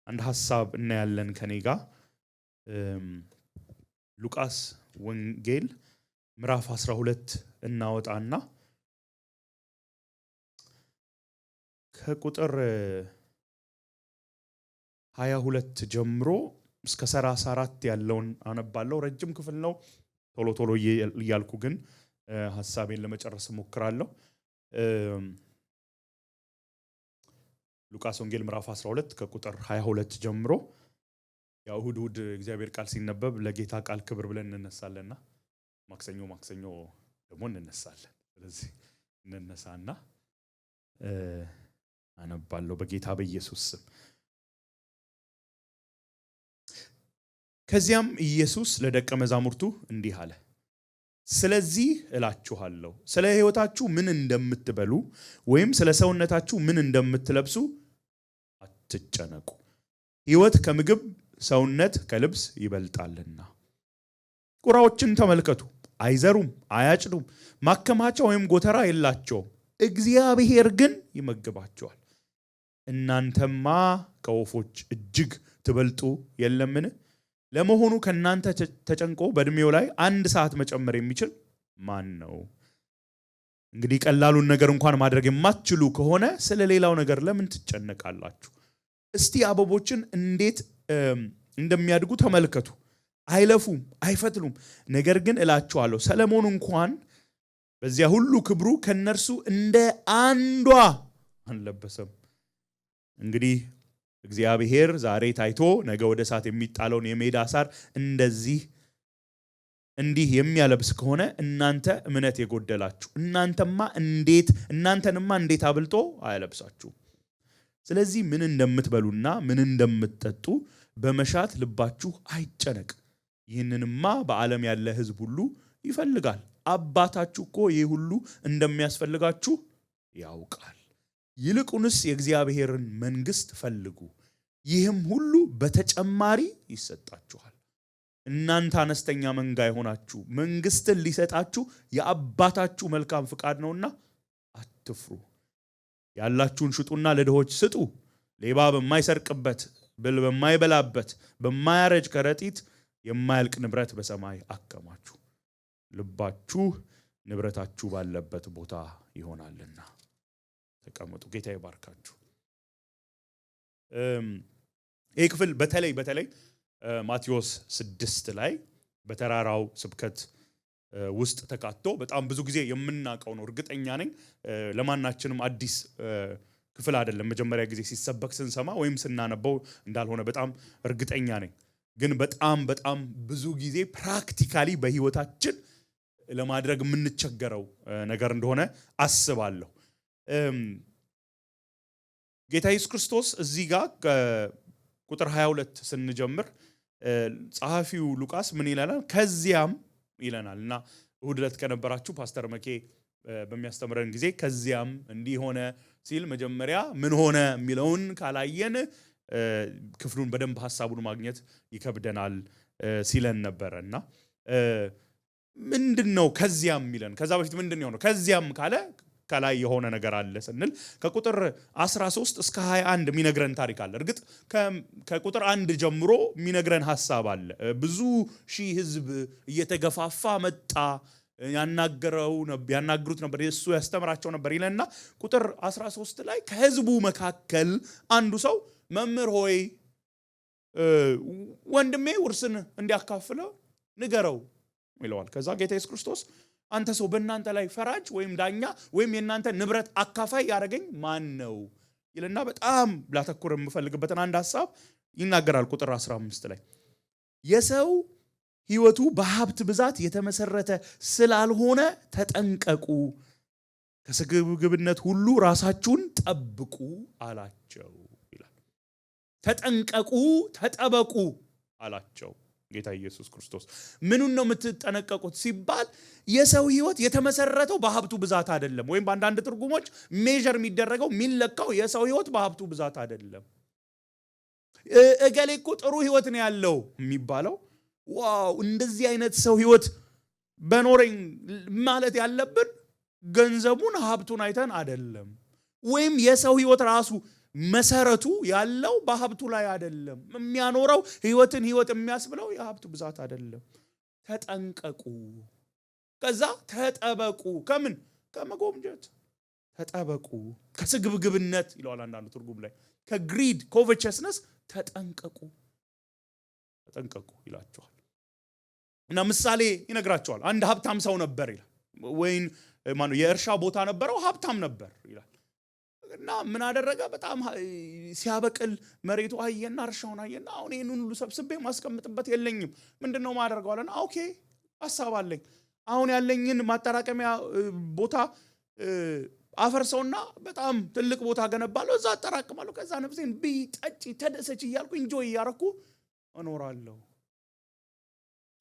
አንድ ሐሳብ እናያለን ከኔ ጋር ሉቃስ ወንጌል ምዕራፍ 12 እናወጣና ከቁጥር 22 ጀምሮ እስከ 34 ያለውን አነባለሁ። ረጅም ክፍል ነው። ቶሎ ቶሎ እያልኩ ግን ሐሳቤን ለመጨረስ ሞክራለሁ። ሉቃስ ወንጌል ምዕራፍ 12 ከቁጥር 22 ጀምሮ ያው እሁድ እግዚአብሔር ቃል ሲነበብ ለጌታ ቃል ክብር ብለን እንነሳለንና ማክሰኞ ደግሞ እንነሳለን። ስለዚህ እንነሳና አነባለሁ በጌታ በኢየሱስ ስም። ከዚያም ኢየሱስ ለደቀ መዛሙርቱ እንዲህ አለ፣ ስለዚህ እላችኋለሁ ስለ ሕይወታችሁ ምን እንደምትበሉ ወይም ስለ ሰውነታችሁ ምን እንደምትለብሱ አትጨነቁ። ሕይወት ከምግብ ሰውነት ከልብስ ይበልጣልና። ቁራዎችን ተመልከቱ፣ አይዘሩም፣ አያጭዱም፣ ማከማቻ ወይም ጎተራ የላቸውም፣ እግዚአብሔር ግን ይመግባቸዋል። እናንተማ ከወፎች እጅግ ትበልጡ የለምን? ለመሆኑ ከናንተ ተጨንቆ በእድሜው ላይ 1 ሰዓት መጨመር የሚችል ማን ነው? እንግዲህ ቀላሉን ነገር እንኳን ማድረግ የማትችሉ ከሆነ ስለሌላው ነገር ለምን ትጨነቃላችሁ? እስቲ አበቦችን እንዴት እንደሚያድጉ ተመልከቱ። አይለፉም፣ አይፈትሉም። ነገር ግን እላችኋለሁ ሰለሞን እንኳን በዚያ ሁሉ ክብሩ ከነርሱ እንደ አንዷ አልለበሰም። እንግዲህ እግዚአብሔር ዛሬ ታይቶ ነገ ወደ እሳት የሚጣለውን የሜዳ ሳር እንዲህ የሚያለብስ ከሆነ እናንተ እምነት የጎደላችሁ እናንተንማ እንዴት አብልጦ አያለብሳችሁ? ስለዚህ ምን እንደምትበሉና ምን እንደምትጠጡ በመሻት ልባችሁ አይጨነቅ። ይህንንማ በዓለም ያለ ሕዝብ ሁሉ ይፈልጋል። አባታችሁ እኮ ይህ ሁሉ እንደሚያስፈልጋችሁ ያውቃል። ይልቁንስ የእግዚአብሔርን መንግሥት ፈልጉ፣ ይህም ሁሉ በተጨማሪ ይሰጣችኋል። እናንተ አነስተኛ መንጋ የሆናችሁ መንግሥትን ሊሰጣችሁ የአባታችሁ መልካም ፍቃድ ነውና አትፍሩ። ያላችሁን ሽጡና ለድሆች ስጡ። ሌባ በማይሰርቅበት ብል በማይበላበት በማያረጅ ከረጢት የማያልቅ ንብረት በሰማይ አከማችሁ፣ ልባችሁ ንብረታችሁ ባለበት ቦታ ይሆናልና። ተቀመጡ። ጌታ ይባርካችሁ። ይህ ክፍል በተለይ ማቴዎስ 6 ላይ በተራራው ስብከት ውስጥ ተካቶ በጣም ብዙ ጊዜ የምናውቀው ነው። እርግጠኛ ነኝ ለማናችንም አዲስ ክፍል አይደለም። መጀመሪያ ጊዜ ሲሰበክ ስንሰማ ወይም ስናነበው እንዳልሆነ በጣም እርግጠኛ ነኝ። ግን በጣም ብዙ ጊዜ ፕራክቲካሊ በህይወታችን ለማድረግ የምንቸገረው ነገር እንደሆነ አስባለሁ። ጌታ ኢየሱስ ክርስቶስ እዚህ ጋር ቁጥር 22 ስንጀምር ጸሐፊው ሉቃስ ምን ይላል? ከዚያም ይለናል እና እሁድ ዕለት ከነበራችሁ ፓስተር መኬ በሚያስተምረን ጊዜ ከዚያም እንዲህ ሆነ ሲል መጀመሪያ ምን ሆነ የሚለውን ካላየን ክፍሉን በደንብ ሐሳቡን ማግኘት ይከብደናል ሲለን ነበርና ምንድነው ከዚያም የሚለን? ከዛ በፊት ምንድነው ነው? ከዚያም ካለ ከላይ የሆነ ነገር አለ ስንል ከቁጥር 13 እስከ 21 የሚነግረን ታሪክ አለ። እርግጥ ከቁጥር 1 ጀምሮ የሚነግረን ሐሳብ አለ። ብዙ ሺህ ሕዝብ እየተገፋፋ መጣ፣ ያናግሩት ነበር፣ እሱ ያስተምራቸው ነበር ይለና ቁጥር 13 ላይ ከሕዝቡ መካከል አንዱ ሰው መምህር ሆይ ወንድሜ ውርስን እንዲያካፍለው ንገረው ይለዋል። ከዛ ጌታ ኢየሱስ ክርስቶስ አንተ ሰው በእናንተ ላይ ፈራጅ ወይም ዳኛ ወይም የእናንተ ንብረት አካፋይ ያደረገኝ ማን ነው ይልና በጣም ላተኩር የምፈልግበትን አንድ ሐሳብ ይናገራል። ቁጥር 15 ላይ የሰው ሕይወቱ በሀብት ብዛት የተመሰረተ ስላልሆነ ተጠንቀቁ፣ ከስግብግብነት ሁሉ ራሳችሁን ጠብቁ አላቸው ይላል። ተጠንቀቁ፣ ተጠበቁ አላቸው ጌታ ኢየሱስ ክርስቶስ። ምኑን ነው የምትጠነቀቁት ሲባል የሰው ሕይወት የተመሰረተው በሀብቱ ብዛት አይደለም። ወይም በአንዳንድ ትርጉሞች ሜጀር የሚደረገው የሚለካው የሰው ሕይወት በሀብቱ ብዛት አይደለም። እገሌ እኮ ጥሩ ሕይወት ነው ያለው የሚባለው ዋው እንደዚህ አይነት ሰው ሕይወት በኖረኝ ማለት ያለብን ገንዘቡን ሀብቱን አይተን አይደለም። ወይም የሰው ሕይወት ራሱ መሰረቱ ያለው በሀብቱ ላይ አይደለም። የሚያኖረው ህይወትን ህይወት የሚያስብለው የሀብቱ ብዛት አይደለም። ተጠንቀቁ። ከዛ ተጠበቁ። ከምን? ከመጎምጀት ተጠበቁ። ከስግብግብነት ይለዋል አንዳንዱ ትርጉም ላይ፣ ከግሪድ ኮቨቸስነስ ተጠንቀቁ። ተጠንቀቁ ይላቸዋል። እና ምሳሌ ይነግራቸዋል። አንድ ሀብታም ሰው ነበር ይላል። ወይን የእርሻ ቦታ ነበረው፣ ሀብታም ነበር ይላል። እና ምን አደረገ? በጣም ሲያበቅል መሬቱ አየና እርሻውን አየና አሁን ይሄንን ሁሉ ሰብስቤ ማስቀምጥበት የለኝም፣ ምንድነው ማደርገው አለና ኦኬ ሐሳብ አለኝ። አሁን ያለኝን ማጠራቀሚያ ቦታ አፈርሰውና በጣም ትልቅ ቦታ ገነባለሁ፣ እዛ አጠራቅማለሁ። ከዛ ነፍሴን ብይ ጠጪ ተደሰች እያልኩ ኢንጆይ እያረኩ እኖራለሁ።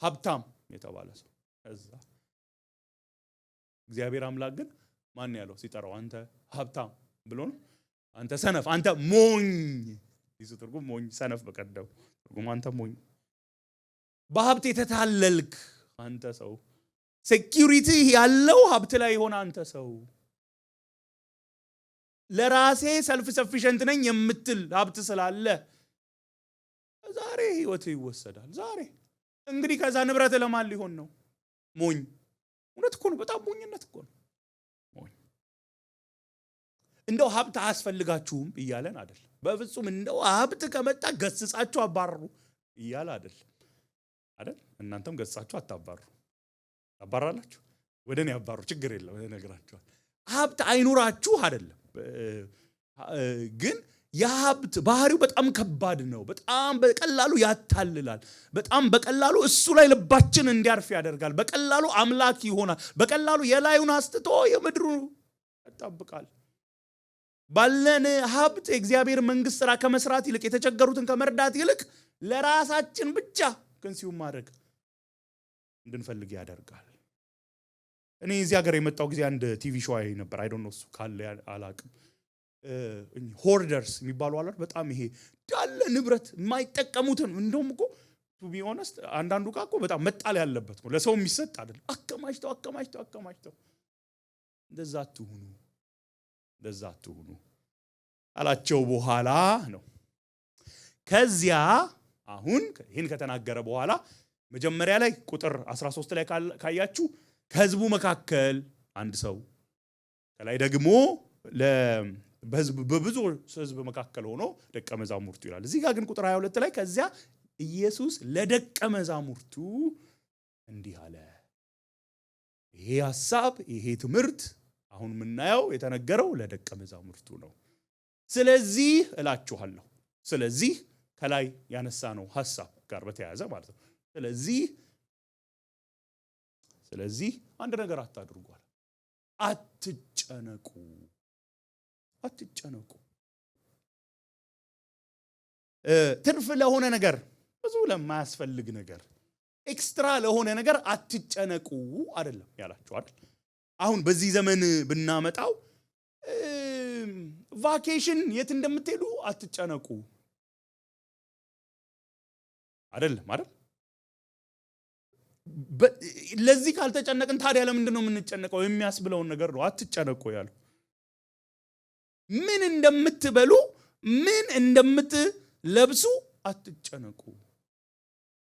ሀብታም የተባለ ሰው። ከዛ እግዚአብሔር አምላክ ግን ማን ያለው ሲጠራው? አንተ ሀብታም ብሎ ነው። አንተ ሰነፍ፣ አንተ ሞኝ። ይዙ ትርጉም ሞኝ፣ ሰነፍ በቀደው ትርጉም አንተ ሞኝ፣ በሀብት የተታለልክ አንተ ሰው፣ ሴኩሪቲ ያለው ሀብት ላይ የሆነ አንተ ሰው፣ ለራሴ ሰልፍ ሰፊሸንት ነኝ የምትል ሀብት ስላለ ዛሬ ህይወት ይወሰዳል። ዛሬ እንግዲህ ከዛ ንብረት ለማን ሊሆን ነው? ሞኝ። እውነት እኮ ነው። በጣም ሞኝነት እኮ ነው። ሞኝ። እንደው ሀብት አያስፈልጋችሁም እያለን አይደለም። በፍጹም እንደው ሀብት ከመጣ ገስጻችሁ አባርሩ እያለ አይደለም። አይደል? እናንተም ገስጻችሁ አታባሩ። ታባራላችሁ፣ ወደ እኔ ያባሩ፣ ችግር የለም እነግራችኋለሁ። ሀብት አይኑራችሁ አይደለም። ግን የሀብት ባህሪው በጣም ከባድ ነው። በጣም በቀላሉ ያታልላል። በጣም በቀላሉ እሱ ላይ ልባችን እንዲያርፍ ያደርጋል። በቀላሉ አምላክ ይሆናል። በቀላሉ የላዩን አስትቶ የምድሩ ያጣብቃል። ባለን ሀብት የእግዚአብሔር መንግስት ሥራ ከመስራት ይልቅ የተቸገሩትን ከመርዳት ይልቅ ለራሳችን ብቻ ኮንሱም ማድረግ እንድንፈልግ ያደርጋል። እኔ እዚህ ሀገር የመጣው ጊዜ አንድ ቲቪ ሾው አይ ነበር። አይ ዶንት ኖ እሱ ካለ አላቅም። ሆርደርስ የሚባሉ አሉ። በጣም ይሄ ዳለ ንብረት የማይጠቀሙትን እንደውም እኮ ቱ ቢ ኦነስት አንዳንዱ እኮ በጣም መጣል ያለበት ነው፣ ለሰው የሚሰጥ አይደል። አከማችተው እንደዛ አትሁኑ አላቸው። በኋላ ነው ከዚያ አሁን ይሄን ከተናገረ በኋላ መጀመሪያ ላይ ቁጥር 13 ላይ ካያችሁ ከህዝቡ መካከል አንድ ሰው፣ ከላይ ደግሞ በብዙ ህዝብ መካከል ሆኖ ደቀ መዛሙርቱ ይላል። እዚህ ጋር ግን ቁጥር 22 ላይ ከዚያ ኢየሱስ ለደቀ መዛሙርቱ እንዲህ አለ። ይሄ ሐሳብ ይሄ ትምህርት አሁን የምናየው የተነገረው ለደቀ መዛሙርቱ ነው። ስለዚህ እላችኋለሁ፣ ስለዚህ ከላይ ያነሳ ነው ሐሳብ ጋር በተያያዘ ማለት ነው። ስለዚህ አንድ ነገር አታድርጓል። አትጨነቁ። ትርፍ ለሆነ ነገር፣ ብዙ ለማያስፈልግ ነገር፣ ኤክስትራ ለሆነ ነገር አትጨነቁ አይደለም ያላችሁ አይደል? አሁን በዚህ ዘመን ብናመጣው ቫኬሽን የት እንደምትሄዱ አትጨነቁ አይደለም አይደል? ለዚህ ካልተጨነቅን ታዲያ ለምንድን ነው የምንጨነቀው? የሚያስብለውን ነገር ነው አትጨነቁ ያለው። ምን እንደምትበሉ ምን እንደምትለብሱ አትጨነቁ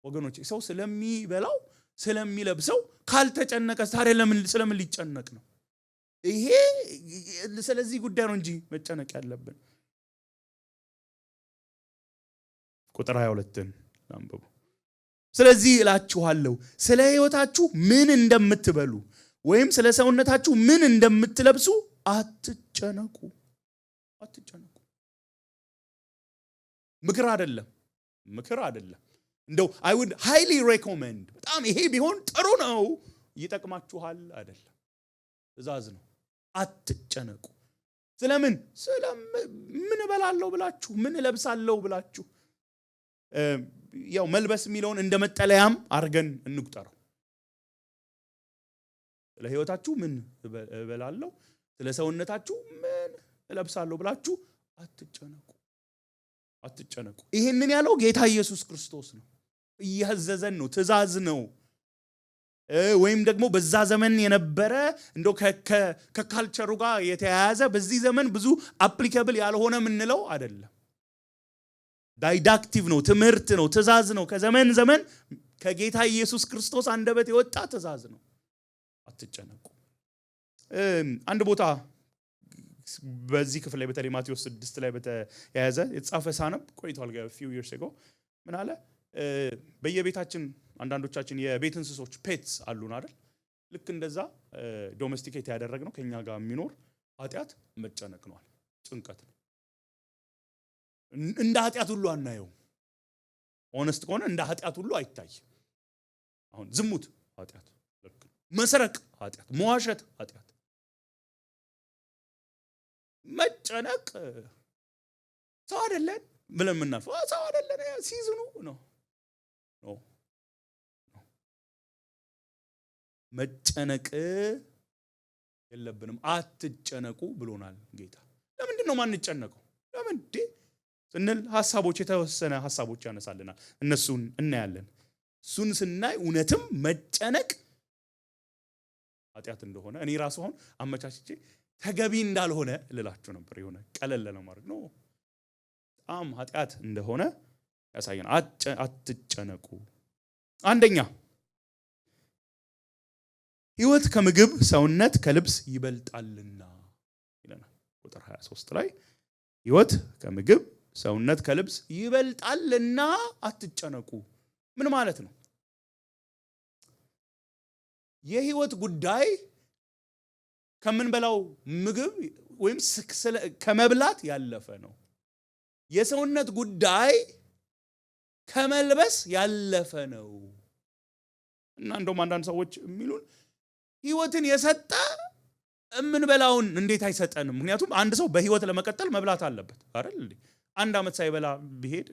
ወገኖቼ። ሰው ስለሚበላው ስለሚለብሰው ካልተጨነቀ ታዲያ ስለምን ሊጨነቅ ነው? ይሄ ስለዚህ ጉዳይ ነው እንጂ መጨነቅ ያለብን። ቁጥር 22ን አንብቡ። ስለዚህ እላችኋለሁ ስለ ሕይወታችሁ ምን እንደምትበሉ ወይም ስለ ሰውነታችሁ ምን እንደምትለብሱ አትጨነቁ። ምክር አይደለም። እንደው I would highly recommend በጣም ይሄ ቢሆን ጥሩ ነው ይጠቅማችኋል አይደለም፣ ትእዛዝ ነው። አትጨነቁ። ስለምን እበላለሁ ብላችሁ ምን እለብሳለሁ ብላችሁ ያው መልበስ የሚለውን እንደ መጠለያም አድርገን እንቁጠረው። ስለ ሕይወታችሁ ምን እበላለሁ፣ ስለ ሰውነታችሁ ምን እለብሳለሁ ብላችሁ አትጨነቁ። ይሄንን ያለው ጌታ ኢየሱስ ክርስቶስ ነው። እያዘዘን ነው፣ ትእዛዝ ነው። ወይም ደግሞ በዛ ዘመን የነበረ እንደው ከካልቸሩ ጋር የተያያዘ በዚህ ዘመን ብዙ አፕሊካብል ያልሆነ ምንለው አይደለም። ዳይዳክቲቭ ነው፣ ትምህርት ነው፣ ትእዛዝ ነው። ከዘመን ዘመን ከጌታ ኢየሱስ ክርስቶስ አንደበት የወጣ ትእዛዝ ነው። አትጨነቁ። አንድ ቦታ በዚህ ክፍል ላይ በተለይ ማቴዎስ 6 ላይ በተያያዘ የተጻፈ ሳነብ ቆይቷል few years ago ምን አለ በየቤታችን አንዳንዶቻችን የቤት እንስሶች ፔትስ አሉን አይደል? ልክ እንደዛ ዶሜስቲኬት ያደረግነው ከኛ ጋር የሚኖር ኃጢያት መጨነቅ ነው፣ ጭንቀት ነው። እንደ ኃጢያት ሁሉ አናየው። ሆነስት ከሆነ እንደ ኃጢያት ሁሉ አይታይ። አሁን ዝሙት ኃጢያት፣ መስረቅ ኃጢያት፣ መዋሸት ኃጢያት፣ መጨነቅ ሰው አይደለን ብለን የምናልፈው ሰው አይደለን ሲዝኑ ነው። መጨነቅ የለብንም። አትጨነቁ ብሎናል ጌታ። ለምንድን ነው ማንጨነቀው? ለምን ስንል ሐሳቦች የተወሰነ ሐሳቦች ያነሳልናል። እነሱን እናያለን። እሱን ስናይ እውነትም መጨነቅ ኃጢያት እንደሆነ እኔ ራሱ አሁን አመቻችቼ ተገቢ እንዳልሆነ ልላችሁ ነበር። የሆነ ቀለል ለማድረግ ነው። በጣም ኃጢያት እንደሆነ ያሳየን። አትጨነቁ። አንደኛ ሕይወት ከምግብ ሰውነት ከልብስ ይበልጣልና ይለናል። ቁጥር 23 ላይ ሕይወት ከምግብ ሰውነት ከልብስ ይበልጣልና አትጨነቁ። ምን ማለት ነው? የሕይወት ጉዳይ ከምንበላው ምግብ ወይም ከመብላት ያለፈ ነው። የሰውነት ጉዳይ ከመልበስ ያለፈ ነው። እና እንደውም አንዳንድ ሰዎች የሚሉን ሕይወትን የሰጠ የምንበላውን እንዴት አይሰጠንም? ምክንያቱም አንድ ሰው በሕይወት ለመቀጠል መብላት አለበት አይደል እንዴ? አንድ ዓመት ሳይበላ ቢሄድ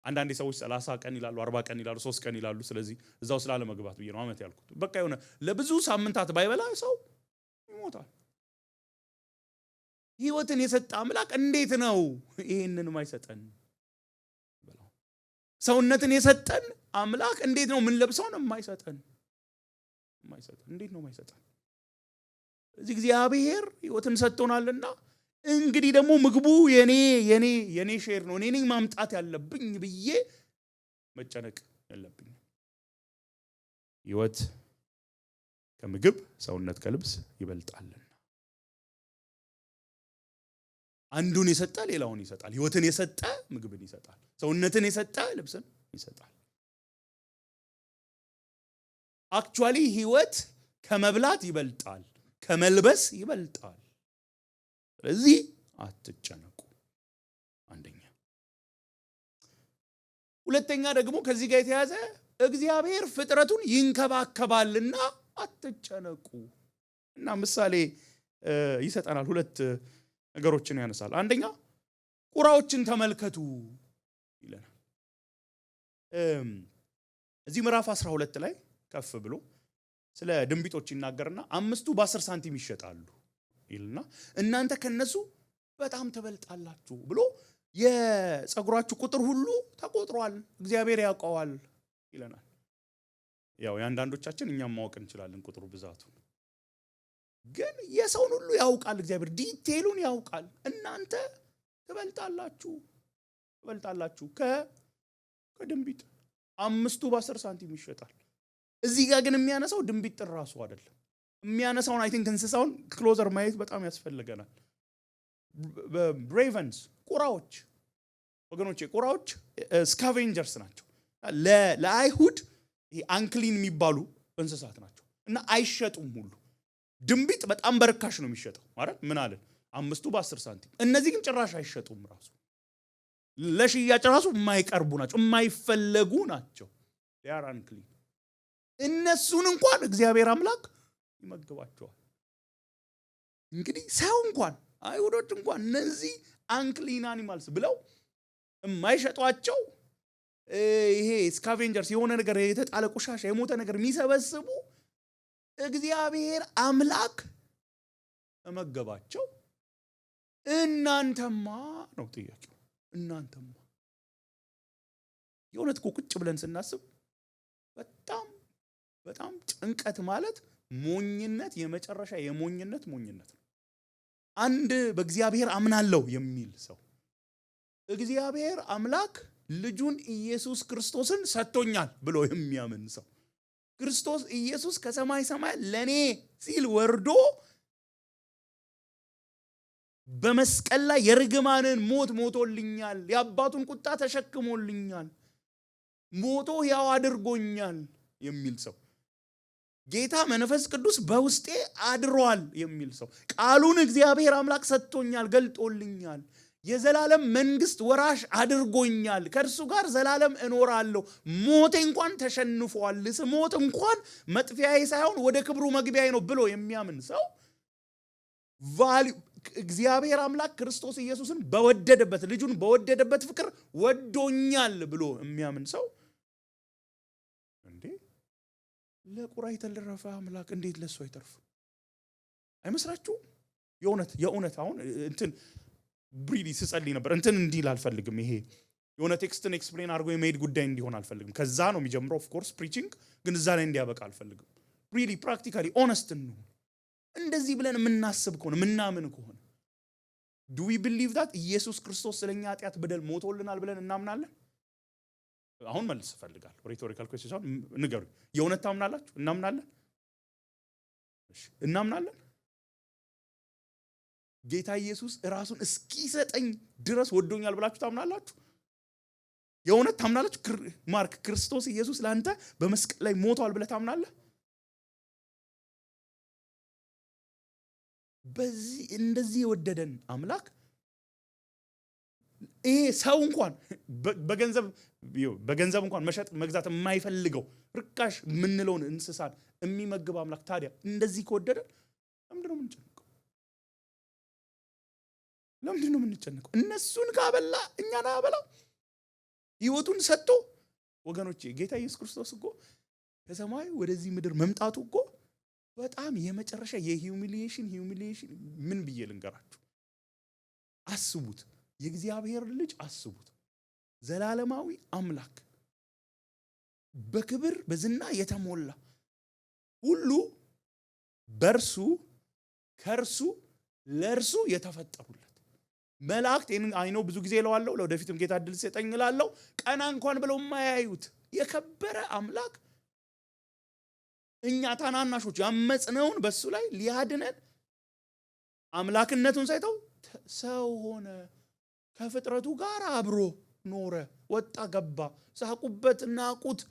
አንዳንዴ ሰዎች 30 ቀን ይላሉ፣ 40 ቀን ይላሉ፣ 3 ቀን ይላሉ። ስለዚህ እዛው ስላለ መግባት ብዬ ነው ዓመት ያልኩት። በቃ የሆነ ለብዙ ሳምንታት ባይበላ ሰው ይሞታል። ሕይወትን የሰጠ አምላክ እንዴት ነው ይሄንን ማይሰጠን? ሰውነትን የሰጠን አምላክ እንዴት ነው ምን ለብሰውን የማይሰጠን? እንዴት ነው ማይሰጠን? እዚህ እግዚአብሔር ሕይወትን ሰጥቶናልና እንግዲህ ደግሞ ምግቡ የኔ ሼር ነው፣ እኔ ነኝ ማምጣት ያለብኝ ብዬ መጨነቅ ያለብኝ። ሕይወት ከምግብ ሰውነት ከልብስ ይበልጣልና። አንዱን የሰጠ ሌላውን ይሰጣል። ሕይወትን የሰጠ ምግብን ይሰጣል። ሰውነትን የሰጠ ልብስን ይሰጣል። አክቹአሊ ሕይወት ከመብላት ይበልጣል፣ ከመልበስ ይበልጣል። ስለዚህ አትጨነቁ። አንደኛ። ሁለተኛ ደግሞ ከዚህ ጋር የተያዘ እግዚአብሔር ፍጥረቱን ይንከባከባልና አትጨነቁ። እና ምሳሌ ይሰጠናል። ሁለት ነገሮችን ያነሳል። አንደኛ ቁራዎችን ተመልከቱ ይለናል። እዚህ ምዕራፍ 12 ላይ ከፍ ብሎ ስለ ድንቢጦች ይናገርና 5ቱ በ10 ሳንቲም ይሸጣሉ ይልና እናንተ ከነሱ በጣም ትበልጣላችሁ ብሎ የፀጉራችሁ ቁጥር ሁሉ ተቆጥሯል፣ እግዚአብሔር ያውቀዋል ይለናል። ያው የአንዳንዶቻችን እኛም ማወቅ እንችላለን ቁጥሩ ብዛቱ፣ ግን የሰውን ሁሉ ያውቃል እግዚአብሔር፣ ዲቴሉን ያውቃል። እናንተ ትበልጣላችሁ ከድንቢጥ። 5ቱ በ10 ሳንቲም ይሸጣል። እዚህ ጋር ግን የሚያነሳው ድንቢጥ ራሱ አይደለም። የሚያነሳውን አይ ቲንክ እንስሳውን ክሎዘር ማየት በጣም ያስፈልገናል። ሬቨንስ ቁራዎች፣ ወገኖቼ ቁራዎች ስካቬንጀርስ ናቸው። ለአይሁድ አንክሊን የሚባሉ እንስሳት ናቸው እና አይሸጡም ሁሉ። ድንቢጥ በጣም በርካሽ ነው የሚሸጠው ማለት ምን አለ 5ቱ በ10 ሳንቲም። እነዚህ ግን ጭራሽ አይሸጡም። ራሱ ለሽያጭ ራሱ የማይቀርቡ ናቸው፣ የማይፈለጉ ናቸው። they are unclean። እነሱን እንኳን እግዚአብሔር አምላክ ይመግባቸዋል። እንግዲህ ሰው እንኳን አይሁዶች እንኳን እነዚህ አንክሊን አኒማልስ ብለው የማይሸጧቸው ይሄ ስካቬንጀርስ የሆነ ነገር የተጣለ ቆሻሻ የሞተ ነገር የሚሰበስቡ እግዚአብሔር አምላክ ተመገባቸው። እናንተማ ነው ጥያቄው። እናንተማ የእውነት እኮ ቁጭ ብለን ስናስብ በጣም በጣም ጭንቀት ማለት ሞኝነት፣ የመጨረሻ የሞኝነት ሞኝነት ነው። አንድ በእግዚአብሔር አምናለሁ የሚል ሰው እግዚአብሔር አምላክ ልጁን ኢየሱስ ክርስቶስን ሰጥቶኛል ብሎ የሚያምን ሰው ክርስቶስ ኢየሱስ ከሰማይ ሰማይ ለኔ ሲል ወርዶ በመስቀል ላይ የርግማንን ሞት ሞቶልኛል፣ የአባቱን ቁጣ ተሸክሞልኛል፣ ሞቶ ሕያው አድርጎኛል የሚል ሰው ጌታ መንፈስ ቅዱስ በውስጤ አድሯል የሚል ሰው ቃሉን እግዚአብሔር አምላክ ሰጥቶኛል፣ ገልጦልኛል፣ የዘላለም መንግስት ወራሽ አድርጎኛል፣ ከእርሱ ጋር ዘላለም እኖራለሁ፣ ሞቴ እንኳን ተሸንፏል፣ ስሞት እንኳን መጥፊያዬ ሳይሆን ወደ ክብሩ መግቢያዬ ነው ብሎ የሚያምን ሰው እግዚአብሔር አምላክ ክርስቶስ ኢየሱስን በወደደበት ልጁን በወደደበት ፍቅር ወዶኛል ብሎ የሚያምን ሰው እንዴ ለቁራ የተለረፈ አምላክ እንዴት ለሱ አይተርፍ? አይመስላችሁም? የእውነት አሁን እንትን ብሪሊ ስጸልይ ነበር እንትን እንዲል አልፈልግም። ይሄ የሆነ ቴክስትን ኤክስፕሌን አድርጎ የመሄድ ጉዳይ እንዲሆን አልፈልግም። ከዛ ነው የሚጀምረው ኦፍ ኮርስ ፕሪቺንግ፣ ግን እዛ ላይ እንዲያበቃ አልፈልግም። ሪሊ ፕራክቲካሊ ኦነስት እንሁን። እንደዚህ ብለን የምናስብ ከሆነ የምናምን ከሆነ ዱ ዊ ቢሊቭ ዳት ኢየሱስ ክርስቶስ ስለኛ ኃጢአት በደል ሞቶልናል ብለን እናምናለን? አሁን መልስ እፈልጋለሁ። ሪቶሪካል ኩዌስቸን ንገሩ። የእውነት ታምናላችሁ? እናምናለን? እሺ እናምናለን። ጌታ ኢየሱስ ራሱን እስኪሰጠኝ ድረስ ወዶኛል ብላችሁ ታምናላችሁ? የእውነት ታምናላችሁ? ማርክ ክርስቶስ ኢየሱስ ለአንተ በመስቀል ላይ ሞቷል ብለህ ታምናለህ? በዚህ እንደዚህ የወደደን አምላክ ይሄ ሰው እንኳን በገንዘብ እንኳን መሸጥ መግዛት የማይፈልገው ርካሽ የምንለውን እንስሳን የሚመግብ አምላክ ታዲያ እንደዚህ ከወደደን ለምንድነው የምንጨነቀው? ለምንድነው የምንጨነቀው? እነሱን ካበላ እኛን አበላ ህይወቱን ሰጥቶ ወገኖቼ ጌታ ኢየሱስ ክርስቶስ እኮ ከሰማይ ወደዚህ ምድር መምጣቱ እኮ በጣም የመጨረሻ የሂዩሚሊዬሽን ምን ብዬ ልንገራችሁ? አስቡት፣ የእግዚአብሔር ልጅ አስቡት፣ ዘላለማዊ አምላክ በክብር በዝና የተሞላ ሁሉ በርሱ ከርሱ ለርሱ የተፈጠሩለት መላእክት አይነው ብዙ ጊዜ እለዋለሁ፣ ለወደፊትም ጌታ እድል ሲሰጠኝ እላለሁ፣ ቀና እንኳን ብለው የማያዩት የከበረ አምላክ እኛ ታናናሾች ያመጽነውን በሱ ላይ ሊያድነን አምላክነቱን ሳይተው ሰው ሆነ፣ ከፍጥረቱ ጋር አብሮ ኖረ፣ ወጣ ገባ፣ ሳቁበት፣ ናቁት፣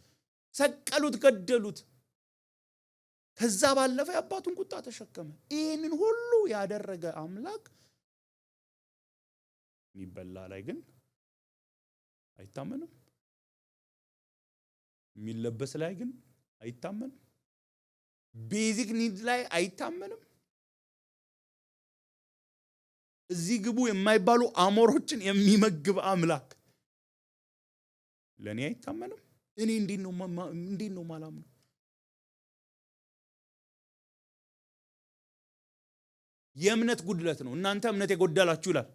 ሰቀሉት፣ ገደሉት፣ ከዛ ባለፈ የአባቱን ቁጣ ተሸከመ። ይህንን ሁሉ ያደረገ አምላክ የሚበላ ላይ ግን አይታመንም፣ የሚለበስ ላይ ግን አይታመንም፣ ቤዚክ ኒድ ላይ አይታመንም፣ እዚህ ግቡ የማይባሉ አሞሮችን የሚመግብ አምላክ ለኔ አይታመንም። እኔ እንዴት ነው ማላምነው? የእምነት ጉድለት ነው። እናንተ እምነት የጎደላችሁ ይላል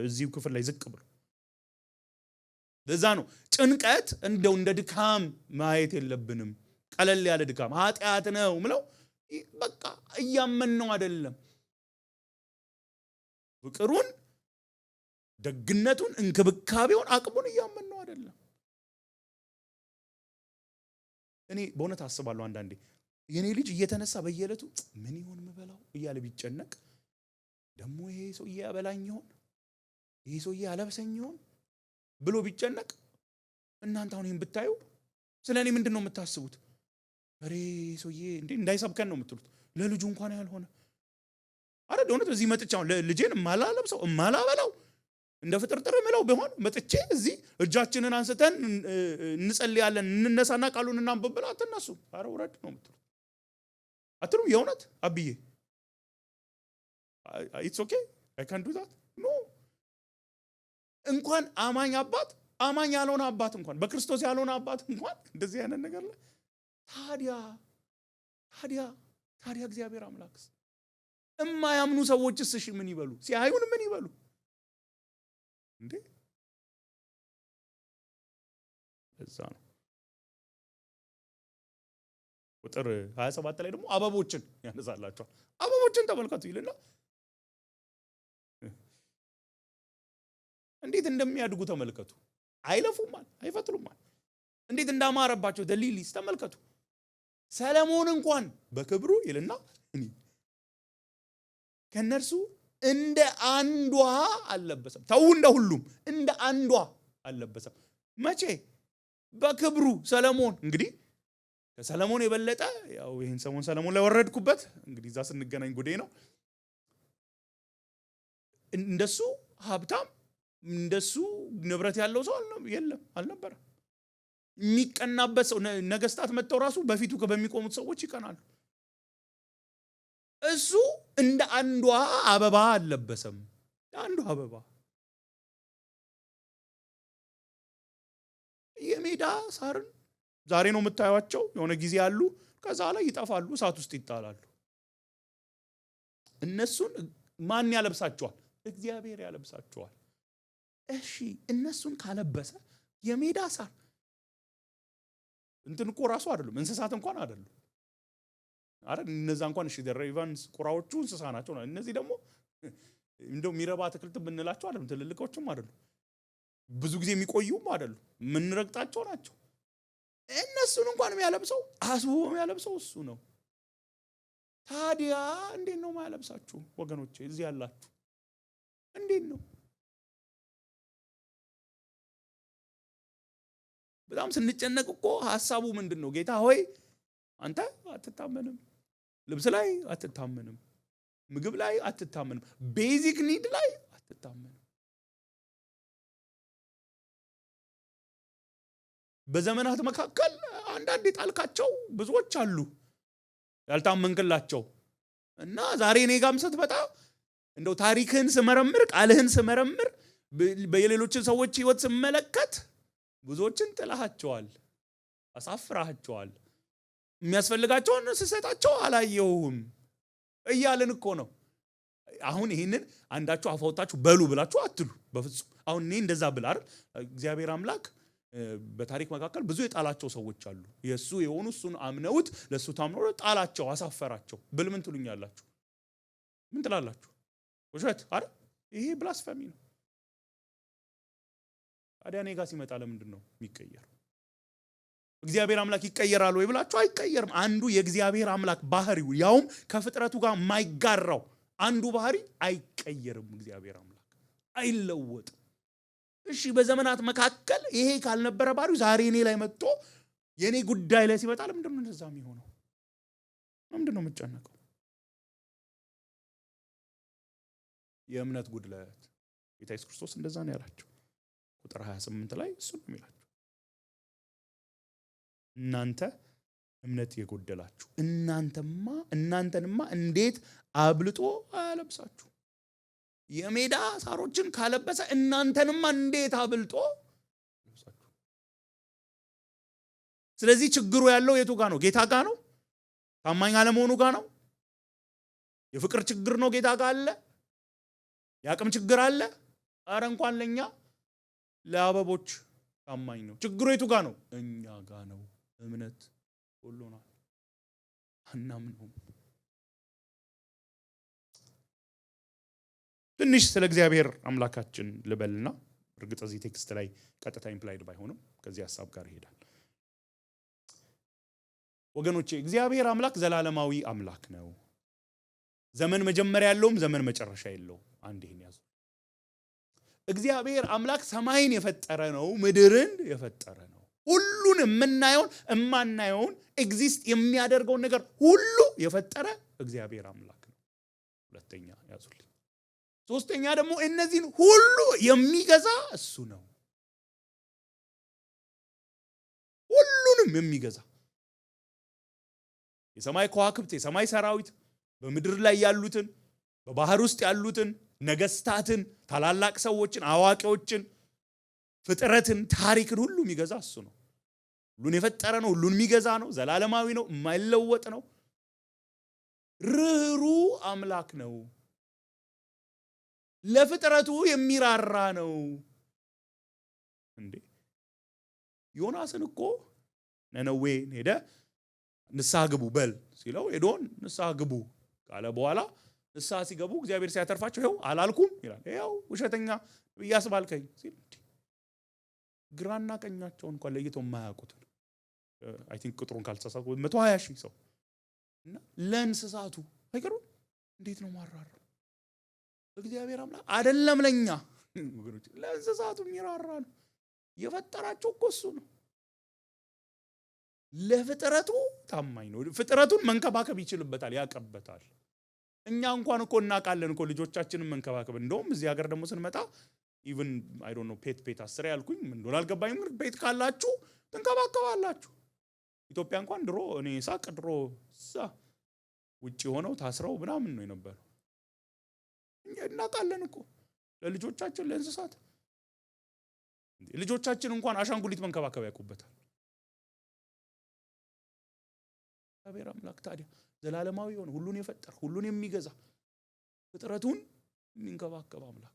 እዚሁ ክፍል ላይ ዝቅ ብሎ። ለዛ ነው ጭንቀት እንደው እንደ ድካም ማየት የለብንም። ቀለል ያለ ድካም ኃጢአት ነው ምለው በቃ እያመን ነው አይደለም። ፍቅሩን፣ ደግነቱን፣ እንክብካቤውን፣ አቅሙን እያመን ነው አይደለም። እኔ በእውነት አስባለሁ አንዳንዴ የኔ ልጅ እየተነሳ በየዕለቱ ምን ይሆን የምበላው እያለ ቢጨነቅ ደግሞ ይሄ ሰውዬ ያበላኝ ይሆን ይሄ ሰውዬ ያለብሰኝ ይሆን ብሎ ቢጨነቅ እናንተ አሁን ይሄን ብታዩ ስለኔ ምንድነው የምታስቡት? አሬ ሰውዬ እንዴ እንዳይሰብከን ነው የምትሉት። ለልጁ እንኳን ያልሆነ አረ ደውነት እዚህ መጥቻው ልጄን ማላለብሰው ማላበላው እንደ ፍጥርጥር ምለው ቢሆን መጥቼ እዚህ እጃችንን አንስተን እንጸልያለን እንነሳና ቃሉን እናንብብላ አትነሱ። አረ ወረድ ነው የምትሉት አትሉም? የእውነት አብዬ it's okay I can do that no እንኳን አማኝ አባት አማኝ ያልሆነ አባት እንኳን በክርስቶስ ያልሆነ አባት እንኳን እንደዚህ አይነት ነገር ላይ ታዲያ እግዚአብሔር አምላክስ የማያምኑ ሰዎችስ እሺ ምን ይበሉ? ሲያዩን ምን ይበሉ እንዴ? እዛ ነው ቁጥር 27 ላይ ደግሞ አበቦችን ያነሳላቸዋል። አበቦችን ተመልከቱ ይልና እንዴት እንደሚያድጉ ተመልከቱ። አይለፉማል፣ አይፈትሉማል። እንዴት እንዳማረባቸው ሊሊስ ተመልከቱ። ሰለሞን እንኳን በክብሩ ይልና ከነርሱ እንደ አንዷ አልለበሰም። ተው እንደ ሁሉም እንደ አንዷ አልለበሰም። መቼ? በክብሩ። ሰለሞን እንግዲህ ከሰለሞን የበለጠ ያው ይሄን ሰሞን ሰለሞን ላይ ወረድኩበት። እንግዲህ እዛ ስንገናኝ ጉዴ ነው። እንደሱ ሀብታም እንደሱ ንብረት ያለው ሰው የለም፣ አልነበረም። የሚቀናበት ሰው ነገስታት መጥተው ራሱ በፊቱ በሚቆሙት ሰዎች ይቀናሉ። እሱ እንደ አንዷ አበባ አልለበሰም። አንዷ አበባ የሜዳ ሳርን ዛሬ ነው የምታዩቸው። የሆነ ጊዜ ያሉ ከዛ ላይ ይጠፋሉ፣ እሳት ውስጥ ይጣላሉ። እነሱን ማን ያለብሳቸዋል? እግዚአብሔር ያለብሳቸዋል። እሺ እነሱን ካለበሰ የሜዳ ሳር እንትን እኮ ራሱ አይደሉም፣ እንስሳት እንኳን አይደሉም አይደል? እነዛ እንኳን እሺ ሬቫንስ ቁራዎቹ እንስሳ ናቸው። እነዚህ ደግሞ እንደው ሚረባ አትክልት ብንላቸው አይደሉም፣ ትልልቆችም አይደሉም፣ ብዙ ጊዜ የሚቆዩም አይደሉም፣ የምንረግጣቸው ናቸው። እነሱን እንኳን የሚያለብሰው አስቦ የሚያለብሰው እሱ ነው። ታዲያ እንዴት ነው የማያለብሳችሁ ወገኖቼ? እዚህ ያላችሁ እንዴት ነው? በጣም ስንጨነቅ እኮ ሐሳቡ ምንድነው? ጌታ ሆይ አንተ አትታመንም፣ ልብስ ላይ አትታመንም፣ ምግብ ላይ አትታመንም፣ ቤዚክ ኒድ ላይ አትታመንም። በዘመናት መካከል አንዳንድ የጣልካቸው ብዙዎች አሉ ያልታመንክላቸው እና ዛሬ እኔ ጋም ስትመጣ እንደው ታሪክህን ስመረምር ቃልህን ስመረምር በየሌሎችን ሰዎች ህይወት ስመለከት ብዙዎችን ጥላሃቸዋል፣ አሳፍራሃቸዋል፣ የሚያስፈልጋቸውን ስሰጣቸው አላየሁም እያልን እኮ ነው። አሁን ይሄንን አንዳችሁ አፋውታችሁ በሉ ብላችሁ አትሉ በፍጹም። አሁን እኔ እንደዛ ብላ አይደል? እግዚአብሔር አምላክ በታሪክ መካከል ብዙ የጣላቸው ሰዎች አሉ። የሱ የሆኑ እሱን አምነውት ለሱ ታምነው ጣላቸው፣ አሳፈራቸው ብል ምን ትሉኛላችሁ? ምን ትላላችሁ? ውሸት አይደል? ይሄ ብላስፈሚ ነው። ታዲያ እኔ ጋር ሲመጣ ለምንድን ነው የሚቀየረው? እግዚአብሔር አምላክ ይቀየራል ወይ ብላችሁ አይቀየርም። አንዱ የእግዚአብሔር አምላክ ባህሪው ያውም ከፍጥረቱ ጋር የማይጋራው አንዱ ባህሪ አይቀየርም። እግዚአብሔር አምላክ አይለወጥም። እሺ በዘመናት መካከል ይሄ ካልነበረ ባህሪው ዛሬ እኔ ላይ መጥቶ የኔ ጉዳይ ላይ ሲመጣ ለምንድን ነው እንደዛ የሚሆነው? ለምንድን ነው የምጨነቀው? የእምነት ጉድለት። ጌታ ኢየሱስ ክርስቶስ እንደዛ ነው ያላቸው። ቁጥር 28 ላይ እሱ ነው የሚላቸው፣ እናንተ እምነት የጎደላችሁ እናንተንማ እንዴት አብልጦ አያለብሳችሁ? የሜዳ ሳሮችን ካለበሰ እናንተንማ እንዴት አብልጦ አያለብሳችሁ? ስለዚህ ችግሩ ያለው የቱ ጋር ነው? ጌታ ጋር ነው? ታማኝ አለመሆኑ ጋር ነው? የፍቅር ችግር ነው ጌታ ጋር አለ? የአቅም ችግር አለ? አረ እንኳን ለኛ ለአበቦች ታማኝ ነው። ችግሩ የቱ ጋር ነው? እኛ ጋር ነው። እምነት ሁሉናል አናምነውም። ትንሽ ስለ እግዚአብሔር አምላካችን ልበልና እርግጥ እዚህ ቴክስት ላይ ቀጥታ ኢምፕላይድ ባይሆንም ከዚህ ሐሳብ ጋር ይሄዳል። ወገኖቼ እግዚአብሔር አምላክ ዘላለማዊ አምላክ ነው። ዘመን መጀመሪያ የለውም፣ ዘመን መጨረሻ የለውም። አንድ ይሄን ያዙ። እግዚአብሔር አምላክ ሰማይን የፈጠረ ነው፣ ምድርን የፈጠረ ነው። ሁሉን የምናየውን የማናየውን ኤግዚስት የሚያደርገውን ነገር ሁሉ የፈጠረ እግዚአብሔር አምላክ ነው። ሁለተኛ ያዙልኝ። ሶስተኛ ደግሞ እነዚህን ሁሉ የሚገዛ እሱ ነው። ሁሉንም የሚገዛ የሰማይ ከዋክብት፣ የሰማይ ሰራዊት፣ በምድር ላይ ያሉትን፣ በባህር ውስጥ ያሉትን ነገስታትን፣ ታላላቅ ሰዎችን፣ አዋቂዎችን፣ ፍጥረትን፣ ታሪክን ሁሉ የሚገዛ እሱ ነው። ሁሉን የፈጠረ ነው። ሁሉን የሚገዛ ነው። ዘላለማዊ ነው። የማይለወጥ ነው። ርኅሩህ አምላክ ነው። ለፍጥረቱ የሚራራ ነው። እንዴ ዮናስን እኮ ነነዌ ሄደ ንስሐ ግቡ በል ሲለው ሄዶን ንስሐ ግቡ ካለ በኋላ ንስሐ ሲገቡ እግዚአብሔር ሲያተርፋቸው ይኸው አላልኩም ይላል። ይኸው ውሸተኛ እያስባልከኝ ሲል ግራና ቀኛቸውን እንኳን ለይተው የማያውቁት አይ ቲንክ ቁጥሩን ካልተሳሳትኩ 120,000 ሰው እና ለእንስሳቱ አይቀሩም። እንዴት ነው ማራራው? እግዚአብሔር አምላክ አይደለም ለኛ ወገኖች ለእንስሳቱ የሚራራ ነው። የፈጠራቸው እኮ እሱ ነው። ለፍጥረቱ ታማኝ ነው። ፍጥረቱን መንከባከብ ይችልበታል፣ ያቀበታል። እኛ እንኳን እኮ እናውቃለን እኮ ልጆቻችንን መንከባከብ። እንደውም እዚህ ሀገር ደግሞ ስንመጣ ኢቭን አይ ዶንት ኖ ፔት አስሬ ያልኩኝ ምን እንደሆነ አልገባኝም። ቤት ካላችሁ ትንከባከባላችሁ። ኢትዮጵያ እንኳን ድሮ እኔ ሳቅ ድሮ እዛ ውጪ ሆነው ታስረው ምናምን ነው የነበረው። እኛ እናውቃለን እኮ ለልጆቻችን ለእንስሳት ልጆቻችን እንኳን አሻንጉሊት መንከባከብ ያውቁበታል። እግዚአብሔር አምላክ ታዲያ ዘላለማዊ የሆነ ሁሉን የፈጠረ ሁሉን የሚገዛ ፍጥረቱን የሚንከባከብ አምላክ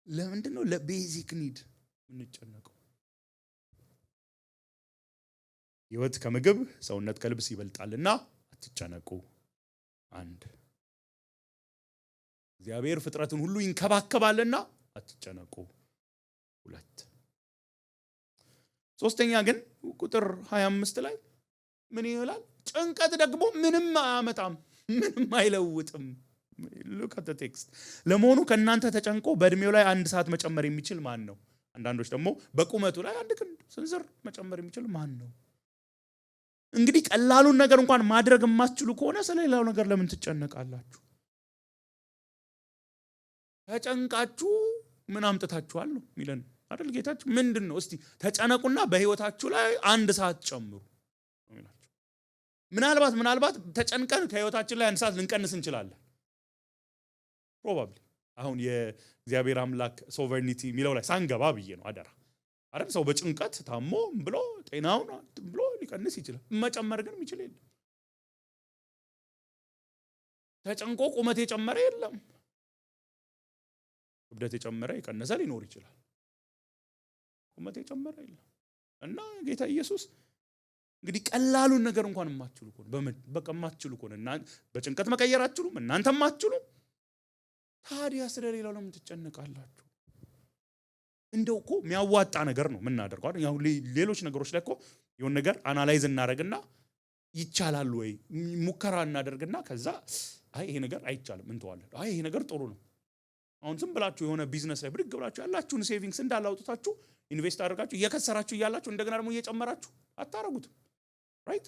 ለምንድን ነው ለቤዚክ ኒድ የምንጨነቀው? ሕይወት ከምግብ ሰውነት ከልብስ ይበልጣልና አትጨነቁ። አንድ እግዚአብሔር ፍጥረቱን ሁሉ ይንከባከባልና አትጨነቁ። ሁለት ሶስተኛ ግን ቁጥር 25 ላይ ምን ይላል? ጭንቀት ደግሞ ምንም አያመጣም፣ ምንም አይለውጥም። look at the text። ለመሆኑ ከእናንተ ተጨንቆ በእድሜው ላይ 1 ሰዓት መጨመር የሚችል ማን ነው? አንዳንዶች ደግሞ በቁመቱ ላይ 1 ክንድ ስንዝር መጨመር የሚችል ማን ነው? እንግዲህ ቀላሉን ነገር እንኳን ማድረግ የማትችሉ ከሆነ ስለሌላው ነገር ለምን ትጨነቃላችሁ? ተጨንቃችሁ ምን አምጥታችኋል ነው ሚለን አይደል ጌታችሁ? ምንድነው? እስቲ ተጨነቁና በህይወታችሁ ላይ 1 ሰዓት ጨምሩ ነው። ምናልባት ተጨንቀን ከህይወታችን ላይ 1 ሰዓት ልንቀንስ እንችላለን። ፕሮባብሊ አሁን የእግዚአብሔር አምላክ ሶቨርኒቲ ሚለው ላይ ሳንገባ ብዬ ነው አደራ አይደል? ሰው በጭንቀት ታሞ ብሎ ጤናውን ብሎ ሊቀንስ ይችላል። መጨመር ግን የሚችል የለም። ተጨንቆ ቁመት የጨመረ የለም። ክብደት የጨመረ የቀነሰ ሊኖር ይችላል። ቁመት የጨመረ የለም። እና ጌታ ኢየሱስ እንግዲህ ቀላሉን ነገር እንኳን የማትችሉ ከሆነ በቃ የማትችሉ ከሆነ እና በጭንቀት መቀየር አትችሉም፣ እናንተም አትችሉም። ታዲያ ስለሌላው ለምን ትጨነቃላችሁ? እንደው እኮ የሚያዋጣ ነገር ነው የምናደርገው አይደል? ያው ሌሎች ነገሮች ላይ እኮ የሆነ ነገር አናላይዝ እናደርግና ይቻላል ወይ ሙከራ እናደርግና ከዛ አይ ይሄ ነገር አይቻልም እንተዋለን። አይ ይሄ ነገር ጥሩ ነው። አሁን ዝም ብላችሁ የሆነ ቢዝነስ ላይ ብድግ ብላችሁ ያላችሁን ሴቪንግስ እንዳላውጡታችሁ ኢንቨስት አድርጋችሁ እየከሰራችሁ እያላችሁ እንደገና ደግሞ እየጨመራችሁ አታረጉትም። ራይት?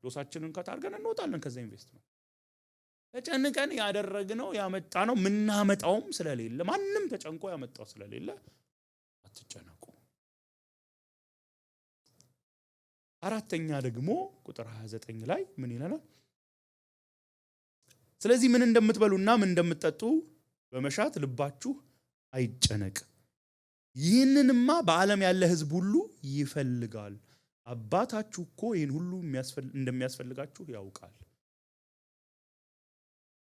ሎሳችንን ከታርገን እንወጣለን ከዛ ኢንቨስትመንት። ተጨንቀን ያደረግነው ያመጣነው ምናመጣውም ስለሌለ ማንም ተጨንቆ ያመጣው ስለሌለ አትጨነቁ። አራተኛ ደግሞ ቁጥር 29 ላይ ምን ይላል? ስለዚህ ምን እንደምትበሉና ምን እንደምትጠጡ በመሻት ልባችሁ አይጨነቅ። ይህንንማ በዓለም ያለ ሕዝብ ሁሉ ይፈልጋል። አባታችሁ እኮ ይህን ሁሉ እንደሚያስፈልጋችሁ ያውቃል።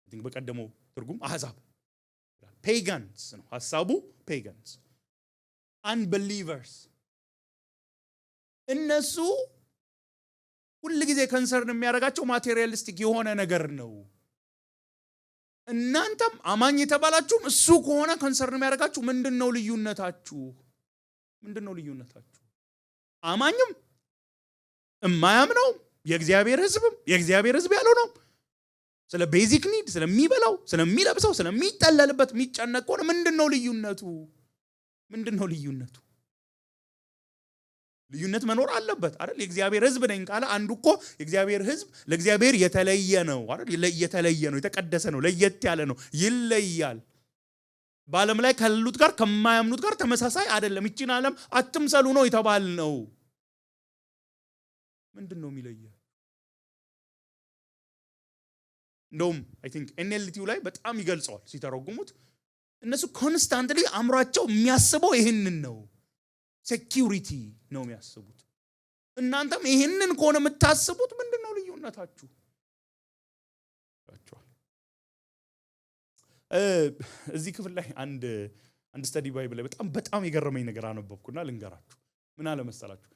በቀደመው ትርጉም አሕዛብ ፔጋንስ ነው ሐሳቡ። ፔጋንስ አንበሊቨርስ እነሱ ሁሉ ጊዜ ኮንሰርን የሚያደርጋቸው ማቴሪያሊስቲክ የሆነ ነገር ነው። እናንተም አማኝ የተባላችሁም እሱ ከሆነ ኮንሰርን የሚያደርጋችሁ ምንድነው ልዩነታችሁ? አማኝም እማያምነው የእግዚአብሔር ሕዝብ ያለው ነው ስለ ቤዚክ ኒድ ስለሚበላው ስለሚለብሰው ስለሚጠለልበት የሚጨነቅ ከሆነ ምንድነው ልዩነቱ? ልዩነት መኖር አለበት አይደል? የእግዚአብሔር ሕዝብ ነኝ ካለ አንዱ እኮ የእግዚአብሔር ሕዝብ ለእግዚአብሔር የተለየ ነው አይደል? የተለየ ነው፣ የተቀደሰ ነው፣ ለየት ያለ ነው፣ ይለያል። በዓለም ላይ ካሉት ጋር ከማያምኑት ጋር ተመሳሳይ አይደለም። ይቺን ዓለም አትምሰሉ ነው የተባልነው። ምንድነው የሚለየው? እንደውም አይ ቲንክ ኤንኤልቲው ላይ በጣም ይገልጸዋል ሲተረጉሙት። እነሱ ኮንስታንትሊ አእምሯቸው የሚያስበው ይህንን ነው፣ ሴኪዩሪቲ ነው የሚያስቡት። እናንተም ይህንን ከሆነ የምታስቡት ምንድነው ልዩነታችሁ? እዚህ ክፍል ላይ አንድ ስተዲ ባይብል ላይ በጣም የገረመኝ ነገር አነበብኩና ልንገራችሁ። ምን አለ መሰላችሁ?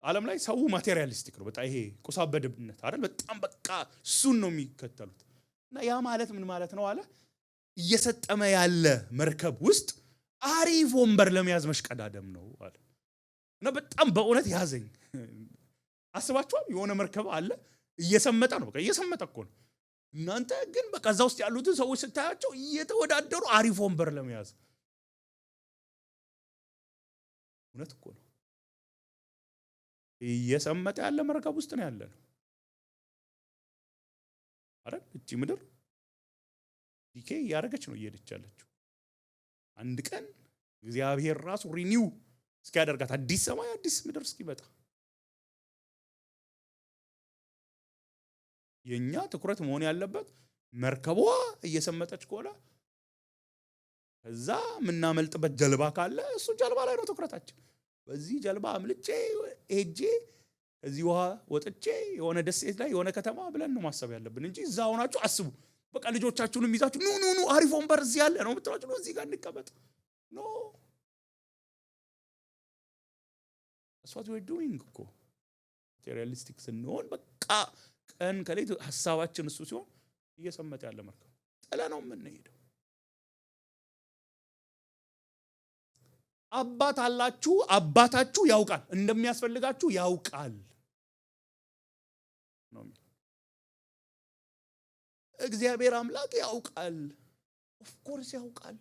ዓለም ላይ ሰው ማቴሪያሊስቲክ ነው በጣም ይሄ ቁሳበድብነት አይደል በጣም በቃ እሱን ነው የሚከተሉት እና ያ ማለት ምን ማለት ነው አለ እየሰጠመ ያለ መርከብ ውስጥ አሪፍ ወንበር ለመያዝ መሽቀዳደም ነው አለ እና በጣም በእውነት ያዘኝ አስባችኋል የሆነ መርከብ አለ እየሰመጠ ነው በቃ እየሰመጠ እኮ ነው እናንተ ግን በቃ እዛ ውስጥ ያሉትን ሰዎች ስታያቸው እየተወዳደሩ አሪፍ ወንበር ለመያዝ እውነት እኮ ነው እየሰመጠ ያለ መርከብ ውስጥ ነው ያለነው አይደል እቺ ምድር ዲኬ ያረጋች ነው እየሄደች ያለችው አንድ ቀን እግዚአብሔር ራሱ ሪኒው እስኪያደርጋት አዲስ ሰማይ አዲስ ምድር እስኪመጣ የኛ ትኩረት መሆን ያለበት መርከቧ እየሰመጠች ከሆነ እዛ ምናመልጥበት ጀልባ ካለ እሱ ጀልባ ላይ ነው ትኩረታችን በዚህ ጀልባ አምልጬ ሄጄ እዚህ ውሃ ወጥቼ የሆነ ደሴት ላይ የሆነ ከተማ ብለን ነው ማሰብ ያለብን እንጂ እዛ ሆናችሁ አስቡ በቃ ልጆቻችሁንም ይዛችሁ ኑ አሪፍ ወንበር እዚህ ያለ ነው የምትሏችሁ ነው እዚህ ጋር እንቀመጥ ኖ that's what we're doing እኮ ማቴሪያሊስቲክ ስንሆን በቃ ቀን ከሌት ሐሳባችን እሱ ሲሆን እየሰመጠ ያለ መርከብ ጥለ ነው የምንሄደው አባት አላችሁ አባታችሁ ያውቃል እንደሚያስፈልጋችሁ ያውቃል ነው እግዚአብሔር አምላክ ያውቃል ኦፍ ኮርስ ያውቃል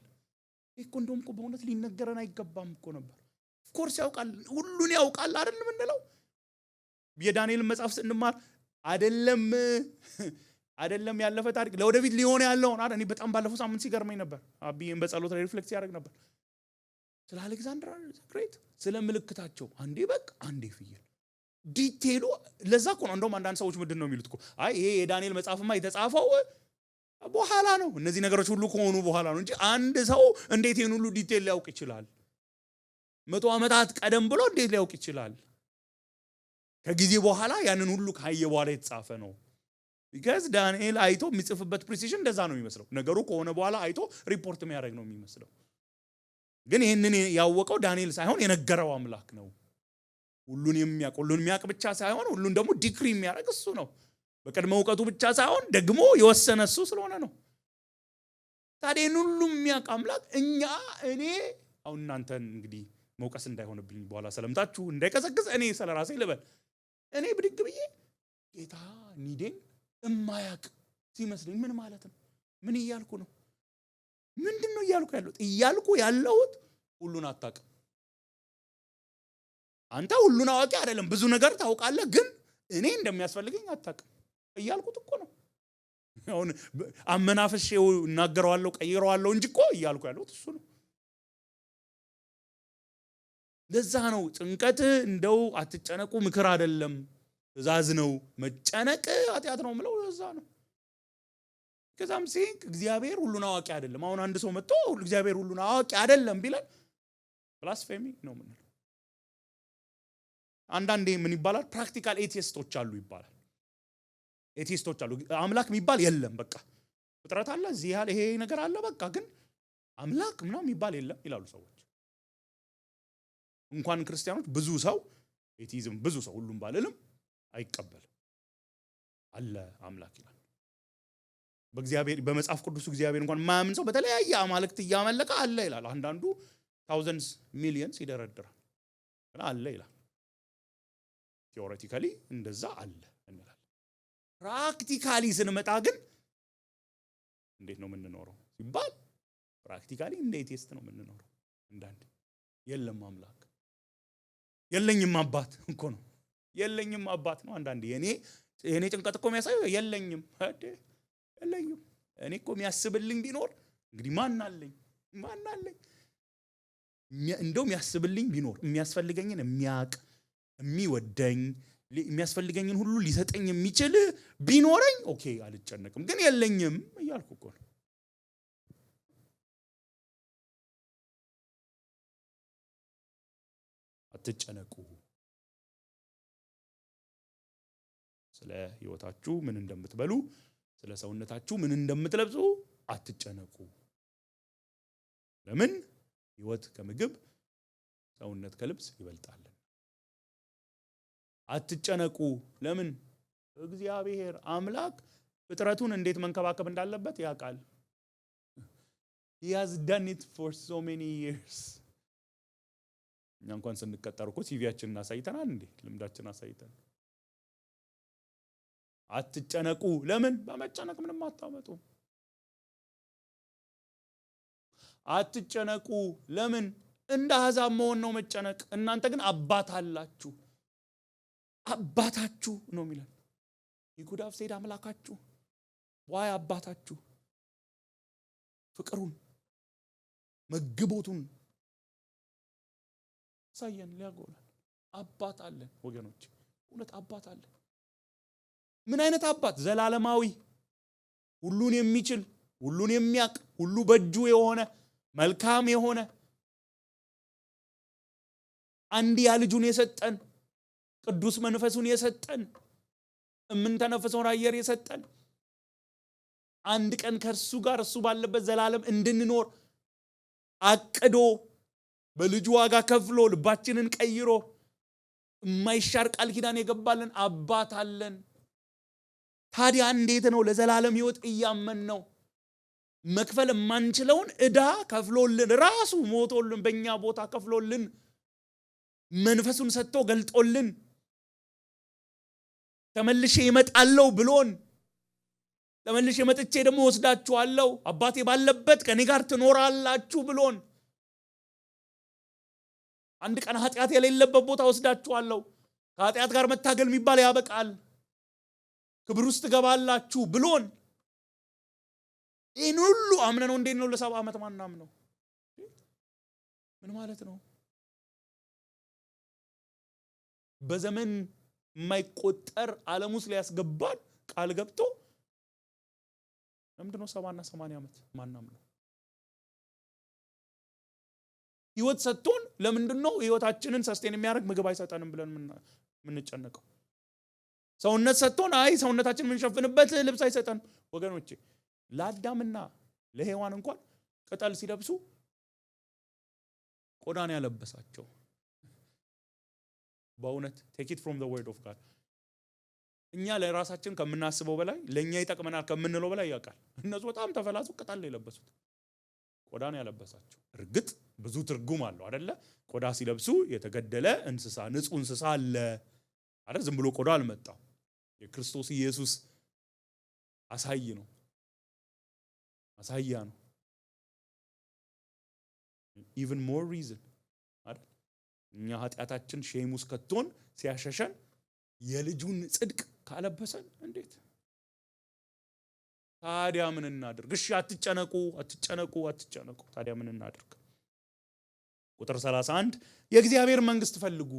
እኮ እንደውም እኮ በእውነት ሊነገረን አይገባም እኮ ነበር ኦፍ ኮርስ ያውቃል ሁሉን ያውቃል አይደል ምን እንለው የዳንኤል መጽሐፍ ስንማር አይደለም ያለፈ ታሪክ ለወደፊት ሊሆን ያለው አይደል እኔ በጣም ባለፈው ሳምንት ሲገርመኝ ነበር አብይን በጸሎት ላይ ሪፍሌክት ያደርግ ነበር ስለ አሌክሳንደር ግሬት ስለ ምልክታቸው አንዴ በቃ አንዴ ፍየል ዲቴሉ ለዛ እኮ ነው እንደውም አንዳንድ ሰዎች ምንድን ነው የሚሉት እኮ አይ ይሄ የዳንኤል መጽሐፍማ የተጻፈው በኋላ ነው እነዚህ ነገሮች ሁሉ ከሆኑ በኋላ ነው እንጂ አንድ ሰው እንዴት ይሄን ሁሉ ዲቴል ሊያውቅ ይችላል 100 ዓመታት ቀደም ብሎ እንዴት ሊያውቅ ይችላል ከጊዜ በኋላ ያንን ሁሉ ካየ በኋላ የተጻፈ ነው because ዳንኤል አይቶ የሚጽፍበት ፕሪሲዥን እንደዛ ነው የሚመስለው ነገሩ ከሆነ በኋላ አይቶ ሪፖርት የሚያደርግ ነው የሚመስለው ግን ይሄንን ያወቀው ዳንኤል ሳይሆን የነገረው አምላክ ነው ሁሉን የሚያውቅ ብቻ ሳይሆን ሁሉን ደግሞ ዲክሪ የሚያደርግ እሱ ነው በቀድሞ ዕውቀቱ ብቻ ሳይሆን ደግሞ የወሰነ እሱ ስለሆነ ነው ታዲያ ሁሉ የሚያውቅ አምላክ እኔ አሁን እናንተን እንግዲህ መውቀስ እንዳይሆንብኝ በኋላ ሰለምታችሁ እንዳይቀዘቅዝ እኔ ስለራሴ ልበል እኔ ብድግ ብዬ ጌታ ኒዴን እማያውቅ ሲመስልኝ ምን ማለት ነው ምን እያልኩ ነው ምንድነው እያልኩ ያለሁት ሁሉን አታውቅም አንተ ሁሉን አዋቂ አይደለም ብዙ ነገር ታውቃለህ ግን እኔ እንደሚያስፈልገኝ አታውቅም እያልኩት እኮ ነው አሁን አመናፍሼው እናገረዋለሁ ቀይረዋለሁ እንጂ እኮ እያልኩ ያለሁት እሱ ነው ለዛ ነው ጭንቀት እንደው አትጨነቁ ምክር አይደለም ትእዛዝ ነው መጨነቅ ኃጢአት ነው ምለው ለዛ ነው ከዛም ሲንክ እግዚአብሔር ሁሉን አዋቂ አይደለም አሁን አንድ ሰው መጥቶ እግዚአብሔር ሁሉን አዋቂ አይደለም ቢለን ብላስፌሚ ነው ምንለው አንዳንዴ ምን ይባላል ፕራክቲካል ኤቲስቶች አሉ ይባላል ኤቲስቶች አሉ አምላክ የሚባል የለም በቃ ፍጥረት አለ እዚህ ያለ ይሄ ነገር አለ በቃ ግን አምላክ ምናምን የሚባል የለም ይላሉ ሰዎች እንኳን ክርስቲያኖች ብዙ ሰው ኤቲዝም ብዙ ሰው ሁሉም ባልልም አይቀበልም አለ አምላክ ይላል በእግዚአብሔር በመጽሐፍ ቅዱስ እግዚአብሔር እንኳን ማያምን ሰው በተለያየ አማልክት ያመለከ አለ ይላል አንዳንዱ thousands millions ይደረድራል አለ ይላል ቲዮሬቲካሊ እንደዛ አለ እንላለን ፕራክቲካሊ ስንመጣ ግን እንዴት ነው የምንኖረው ሲባል ፕራክቲካሊ እንደ ኤቲስት ነው የምንኖረው እንዳንድ የለም አምላክ የለኝም አባት እኮ ነው የለኝም አባት ነው አንዳንድ የኔ ጭንቀት እኮ የሚያሳየው የለኝም እኔ እኮ የሚያስብልኝ ቢኖር እንግዲህ ማን አለኝ እንደው የሚያስብልኝ ቢኖር የሚያስፈልገኝን የሚያቅ የሚወደኝ የሚያስፈልገኝን ሁሉ ሊሰጠኝ የሚችል ቢኖረኝ ኦኬ አልጨነቅም ግን የለኝም እያልኩ እኮ ነው አትጨነቁ ስለ ህይወታችሁ ምን እንደምትበሉ ስለ ሰውነታችሁ ምን እንደምትለብሱ አትጨነቁ ለምን ህይወት ከምግብ ሰውነት ከልብስ ይበልጣል አትጨነቁ። ለምን? እግዚአብሔር አምላክ ፍጥረቱን እንዴት መንከባከብ እንዳለበት ያውቃል። He has done it for so many years. እኛ እንኳን ስንቀጠር እኮ ሲቪያችንን አሳይተናል እንዴ? ልምዳችንን አሳይተን። አትጨነቁ። ለምን? በመጨነቅ ምንም አታመጡ። አትጨነቁ። ለምን? እንደ አሕዛብ መሆን ነው መጨነቅ። እናንተ ግን አባት አላችሁ። አባታችሁ ነው የሚለው። ይጉዳፍ ሰይድ አምላካችሁ ዋይ አባታችሁ ፍቅሩን መግቦቱን ሳየን ሊያጎላል። አባት አለን ወገኖች፣ እውነት አባት አለን። ምን አይነት አባት? ዘላለማዊ፣ ሁሉን የሚችል፣ ሁሉን የሚያውቅ፣ ሁሉ በእጁ የሆነ መልካም የሆነ አንድያ ልጁን የሰጠን፣ ቅዱስ መንፈሱን የሰጠን፣ እምንተነፍሰውን አየር የሰጠን፣ አንድ ቀን ከእርሱ ጋር እሱ ባለበት ዘላለም እንድንኖር አቅዶ በልጁ ዋጋ ከፍሎ ልባችንን ቀይሮ የማይሻር ቃል ኪዳን የገባልን አባት አለን። ታዲያ እንዴት ነው ለዘላለም ሕይወት እያመን ነው መክፈል የማንችለውን ዕዳ ከፍሎልን ራሱ ሞቶልን በእኛ ቦታ ከፍሎልን መንፈሱን ሰጥቶ ገልጦልን ተመልሼ እመጣለሁ ብሎን ተመልሼ መጥቼ ደግሞ ወስዳችኋለሁ አባቴ ባለበት ከኔ ጋር ትኖራላችሁ ብሎን አንድ ቀን ኃጢአት የሌለበት ቦታ ወስዳችኋለሁ ከኃጢአት ጋር መታገል የሚባል ያበቃል ክብር ውስጥ ገባላችሁ ብሎን ይህን ሁሉ አምነ ነው እንዴት ነው ለ7 ዓመት ማናም ነው? ምን ማለት ነው? በዘመን የማይቆጠር ዓለም ውስጥ ሊያስገባን ቃል ገብቶ ለምንድነው 70 እና 80 ዓመት ማናም ነው? ህይወት ሰጥቶን ለምንድነው ህይወታችንን ሰስቴን የሚያደርግ ምግብ አይሰጠንም ብለን ምንጨነቀው? ሰውነት ሰጥቶን አይ ሰውነታችንን ምንሸፍንበት ልብስ አይሰጠን? ወገኖቼ ለአዳምና ለሔዋን እንኳን ቅጠል ሲለብሱ ቆዳን ያለበሳቸው በእውነት take it from the word of God። እኛ ለራሳችን ከምናስበው በላይ ለኛ ይጠቅመናል ከምንለው በላይ ያውቃል። እነሱ በጣም ተፈላሱ ቅጠል የለበሱት ቆዳን ያለበሳቸው። እርግጥ ብዙ ትርጉም አለው አይደለ? ቆዳ ሲለብሱ የተገደለ እንስሳ ንጹህ እንስሳ አለ አይደል? ዝም ብሎ ቆዳ አልመጣም። የክርስቶስ ኢየሱስ አሳይ ነው አሳያ ነው። even more reason አይደል? እኛ ኃጢአታችን ሼም ውስጥ ከቶን ሲያሸሸን የልጁን ጽድቅ ካለበሰን እንዴት ታዲያ ምን እናድርግ? እሺ አትጨነቁ አትጨነቁ አትጨነቁ። ታዲያ ምን እናድርግ? ቁጥር 31 የእግዚአብሔር መንግስት ፈልጉ።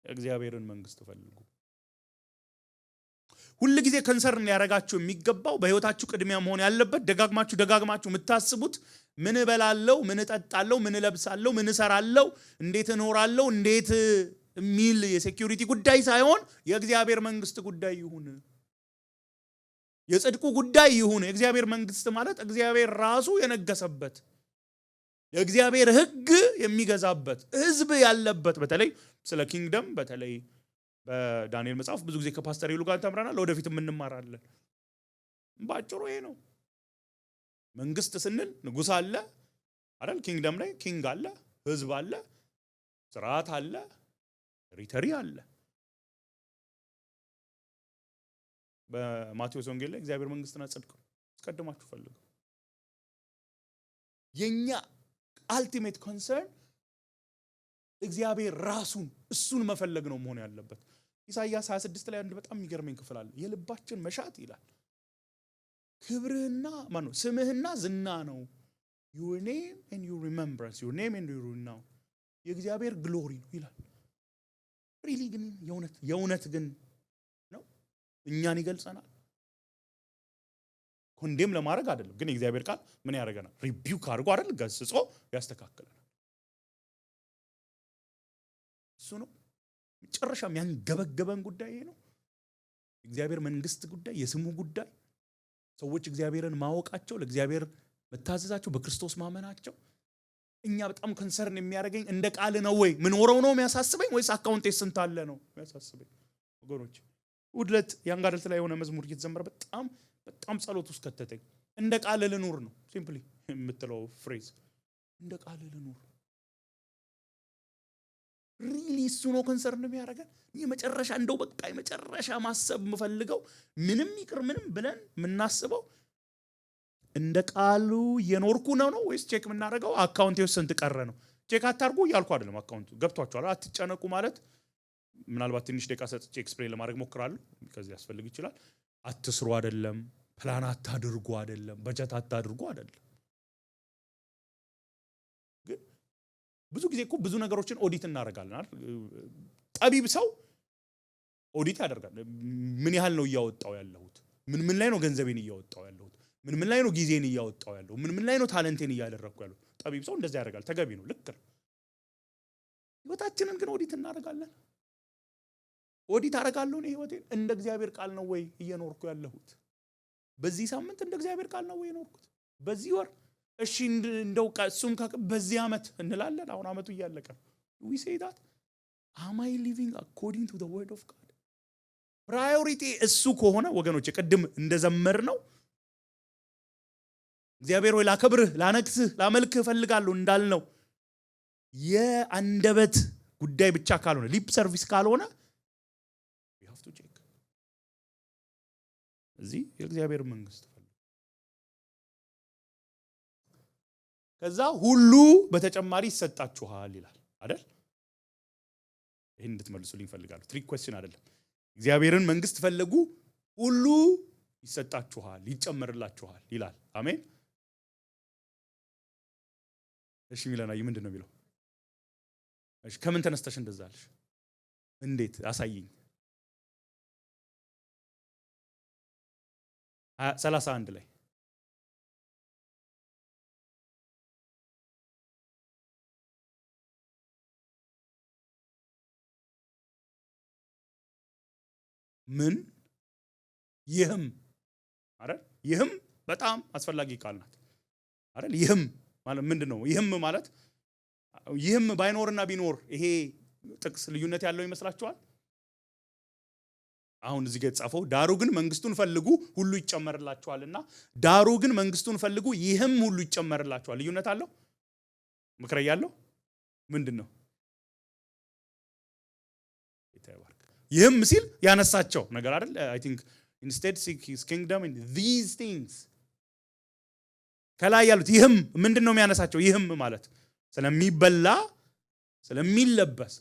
የእግዚአብሔርን መንግስት ፈልጉ። ሁሉ ጊዜ ከንሰርን ያረጋችሁ የሚገባው በህይወታችሁ ቅድሚያ መሆን ያለበት ደጋግማችሁ የምታስቡት ምን እበላለሁ፣ ምን እጠጣለሁ፣ ምን እለብሳለሁ፣ ምን እሰራለሁ፣ እንዴት እኖራለሁ፣ እንዴት የሚል የሴኩሪቲ ጉዳይ ሳይሆን የእግዚአብሔር መንግስት ጉዳይ ይሁን። የጽድቁ ጉዳይ ይሁን። የእግዚአብሔር መንግስት ማለት እግዚአብሔር ራሱ የነገሰበት የእግዚአብሔር ህግ የሚገዛበት ህዝብ ያለበት። በተለይ ስለ ኪንግደም በተለይ በዳንኤል መጽሐፍ ብዙ ጊዜ ከፓስተር ይሉ ጋር ተምረናል። ወደፊት እንማራለን። ባጭሩ ይሄ ነው። መንግስት ስንል ንጉስ አለ አይደል? ኪንግደም ላይ ኪንግ አለ፣ ህዝብ አለ፣ ስርዓት አለ፣ ሪተሪ አለ። በማቴዎስ ወንጌል ላይ እግዚአብሔር መንግስትና ጽድቅ አስቀድማችሁ ፈልጉ። የኛ አልቲሜት ኮንሰርን እግዚአብሔር ራሱን እሱን መፈለግ ነው መሆን ያለበት። ኢሳይያስ 26 ላይ አንድ በጣም የሚገርመኝ ክፍል አለ። የልባችን መሻት ይላል ክብርህና ማነው ስምህና ዝና ነው። your name and your remembrance your name and your renown የእግዚአብሔር ግሎሪ ነው ይላል። ሪሊ ግን የእውነት ግን ነው እኛን ይገልጸናል። ኮንዴም ለማድረግ አይደለም ግን የእግዚአብሔር ቃል ምን ያደርገናል? ሪቢውክ አድርጎ አይደል ገስጾ ያስተካክለናል። እሱ ነው መጨረሻ የሚያንገበገበን ጉዳይ ይሄ ነው። እግዚአብሔር መንግስት ጉዳይ፣ የስሙ ጉዳይ፣ ሰዎች እግዚአብሔርን ማወቃቸው፣ ለእግዚአብሔር መታዘዛቸው፣ በክርስቶስ ማመናቸው እኛ በጣም ኮንሰርን የሚያደርገኝ እንደ ቃል ነው ወይ ምን ወረው ነው የሚያሳስበኝ ወይስ አካውንቴ ስንት አለ ነው የሚያሳስበኝ? ወገኖች ውድለት ያንጋደልት ላይ የሆነ መዝሙር እየተዘመረ በጣም ጸሎት ውስጥ ከተተኝ። እንደ ቃል ልኑር ነው ሲምፕሊ የምትለው ፍሬዝ፣ እንደ ቃል ልኑር። ሪሊ እሱ ነው ኮንሰርን የሚያደርገን። የመጨረሻ እንደው በቃ የመጨረሻ ማሰብ የምፈልገው ምንም ይቅር ምንም ብለን የምናስበው እንደ ቃሉ እየኖርኩ ነው ወይስ ቼክ የምናደርገው አካውንቴ ውስጥ ስንት ቀረ ነው? ቼክ አታርጉ እያልኩ አይደለም። አካውንቱ ገብቷችኋል። አትጨነቁ ማለት ምናልባት ትንሽ ደቂቃ ሰጥቼ ኤክስፕሌን ለማድረግ ሞክራለሁ፣ ከዚህ ያስፈልግ ይችላል። አትስሩ አይደለም፣ ፕላን አታድርጉ አይደለም፣ በጀት አታድርጉ አይደለም። ግን ብዙ ጊዜ እኮ ብዙ ነገሮችን ኦዲት እናደርጋለን አይደል? ጠቢብ ሰው ኦዲት ያደርጋል። ምን ያህል ነው እያወጣው ያለሁት? ምን ላይ ነው ገንዘቤን እያወጣው ያለሁት? ምን ላይ ነው ጊዜን እያወጣው ያለው? ምን ላይ ነው ታለንቴን እያደረኩ ያለው? ጠቢብ ሰው እንደዛ ያደርጋል። ተገቢ ነው፣ ልክ ነው። ህይወታችንን ግን ኦዲት እናደርጋለን። ኦዲት አደርጋለሁ ነው ህይወቴን እንደ እግዚአብሔር ቃል ነው ወይ እየኖርኩ ያለሁት? በዚህ ሳምንት እንደ እግዚአብሔር ቃል ነው ወይ የኖርኩት? በዚህ ወር እሺ እንደው እሱም በዚህ ዓመት እንላለን። አሁን ዓመቱ እያለቀ ነው። we say that am I living according to the word of God? ፕራዮሪቲ እሱ ከሆነ ወገኖች ቅድም እንደዘመር ነው እግዚአብሔር ወይ ላከብርህ ላነግስህ ላመልክህ እፈልጋለሁ እንዳልነው የአንደበት ጉዳይ ብቻ ካልሆነ ሊፕ ሰርቪስ ካልሆነ we have to check። እዚህ የእግዚአብሔር መንግስት ከዛ ሁሉ በተጨማሪ ይሰጣችኋል ይላል አይደል? ይሄን እንድትመልሱልኝ ፈልጋለሁ። ትሪክ ኩዌስችን አይደለም። እግዚአብሔርን መንግስት ፈልጉ ሁሉ ይሰጣችኋል ይጨመርላችኋል ይላል። አሜን። እሺ ሚላናይ ምንድነው የሚለው? እሺ ከምን ተነስተሽ እንደዛልሽ? እንዴት አሳይኝ። 31 ላይ ምን ይህም አይደል? ይህም በጣም አስፈላጊ ቃል ናት አይደል? ይህም ማለት ምንድነው? ይህም ማለት ይህም ባይኖርና ቢኖር ይሄ ጥቅስ ልዩነት ያለው ይመስላችኋል? አሁን እዚህ ጋር የተጻፈው ዳሩ ግን መንግስቱን ፈልጉ ሁሉ ይጨመርላችኋልና ዳሩ ግን መንግስቱን ፈልጉ ይህም ሁሉ ይጨመርላችኋል። ልዩነት አለው? ምክር ያለው ምንድነው? ይህም ሲል ያነሳቸው ነገር አይደል? I think instead seek his kingdom and these things ከላይ ያሉት ይህም ምንድነው የሚያነሳቸው? ይህም ማለት ስለሚበላ ስለሚለበስ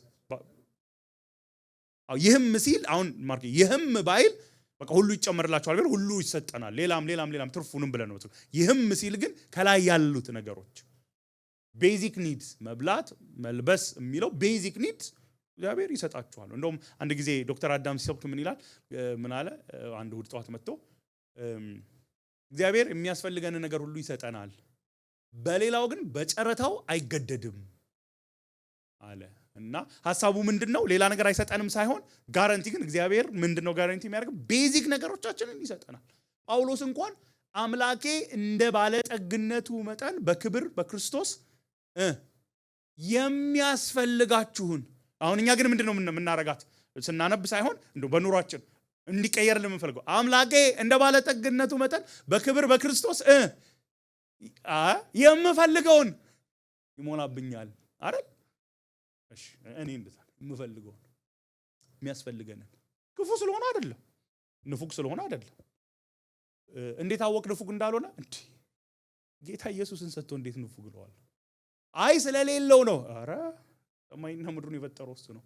ይህም ሲል አሁን ማርክ ይህም ባይል በቃ ሁሉ ይጨመርላችኋል ቢል ሁሉ ይሰጠናል ሌላም ትርፉንም ብለን ነው። ይህም ሲል ግን ከላይ ያሉት ነገሮች ቤዚክ ኒድስ መብላት መልበስ የሚለው ቤዚክ ኒድስ እግዚአብሔር ይሰጣችኋል። እንደውም አንድ ጊዜ ዶክተር አዳም ሲሰብክ ምን ይላል? ምን አለ? አንድ እሑድ ጠዋት መጥቶ እግዚአብሔር የሚያስፈልገን ነገር ሁሉ ይሰጠናል፣ በሌላው ግን በጨረታው አይገደድም አለ። እና ሐሳቡ ምንድነው? ሌላ ነገር አይሰጠንም ሳይሆን ጋራንቲ ግን እግዚአብሔር ምንድነው ጋራንቲ የሚያደርገው? ቤዚክ ነገሮቻችንን ይሰጠናል። ጳውሎስ እንኳን አምላኬ እንደ ባለጠግነቱ መጠን በክብር በክርስቶስ የሚያስፈልጋችሁን አሁን እኛ ግን ምንድነው የምናረጋት? ስናነብ ሳይሆን እንደው በኑሯችን እንዲቀየር ለምንፈልገው አምላኬ እንደ ባለጠግነቱ መጠን በክብር በክርስቶስ የምፈልገውን ይሞላብኛል አይደል? እሺ እኔ እንደዛ የምፈልገውን የሚያስፈልገንን ክፉ ስለሆነ አይደለም፣ ንፉግ ስለሆነ አይደለም። እንዴት አወቅ ንፉግ እንዳልሆነ? እንዴ ጌታ ኢየሱስን ሰጥቶ እንዴት ንፉግ ነው? አይ ስለሌለው ነው። አረ ሰማይና ምድሩን የፈጠረው እሱ ነው።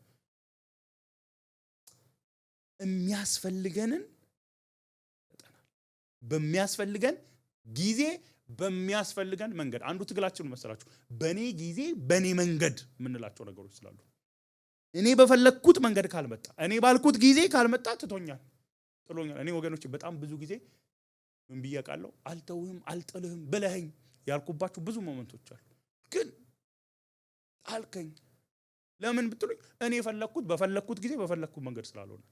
የሚያስፈልገንን ይሰጠናል በሚያስፈልገን ጊዜ በሚያስፈልገን መንገድ። አንዱ ትግላችን መሰላችሁ በኔ ጊዜ በኔ መንገድ የምንላቸው ነገሮች ስላሉ እኔ በፈለኩት መንገድ ካልመጣ እኔ ባልኩት ጊዜ ካልመጣ ትቶኛል ጥሎኛል። እኔ ወገኖች በጣም ብዙ ጊዜ ምን ብያቃለሁ? አልተውህም አልጥልህም ብለኸኝ ያልኩባችሁ ብዙ ሞመንቶች አሉ። ግን አልከኝ ለምን ብትሉኝ እኔ ፈለኩት በፈለኩት ጊዜ በፈለኩት መንገድ ስላልሆነ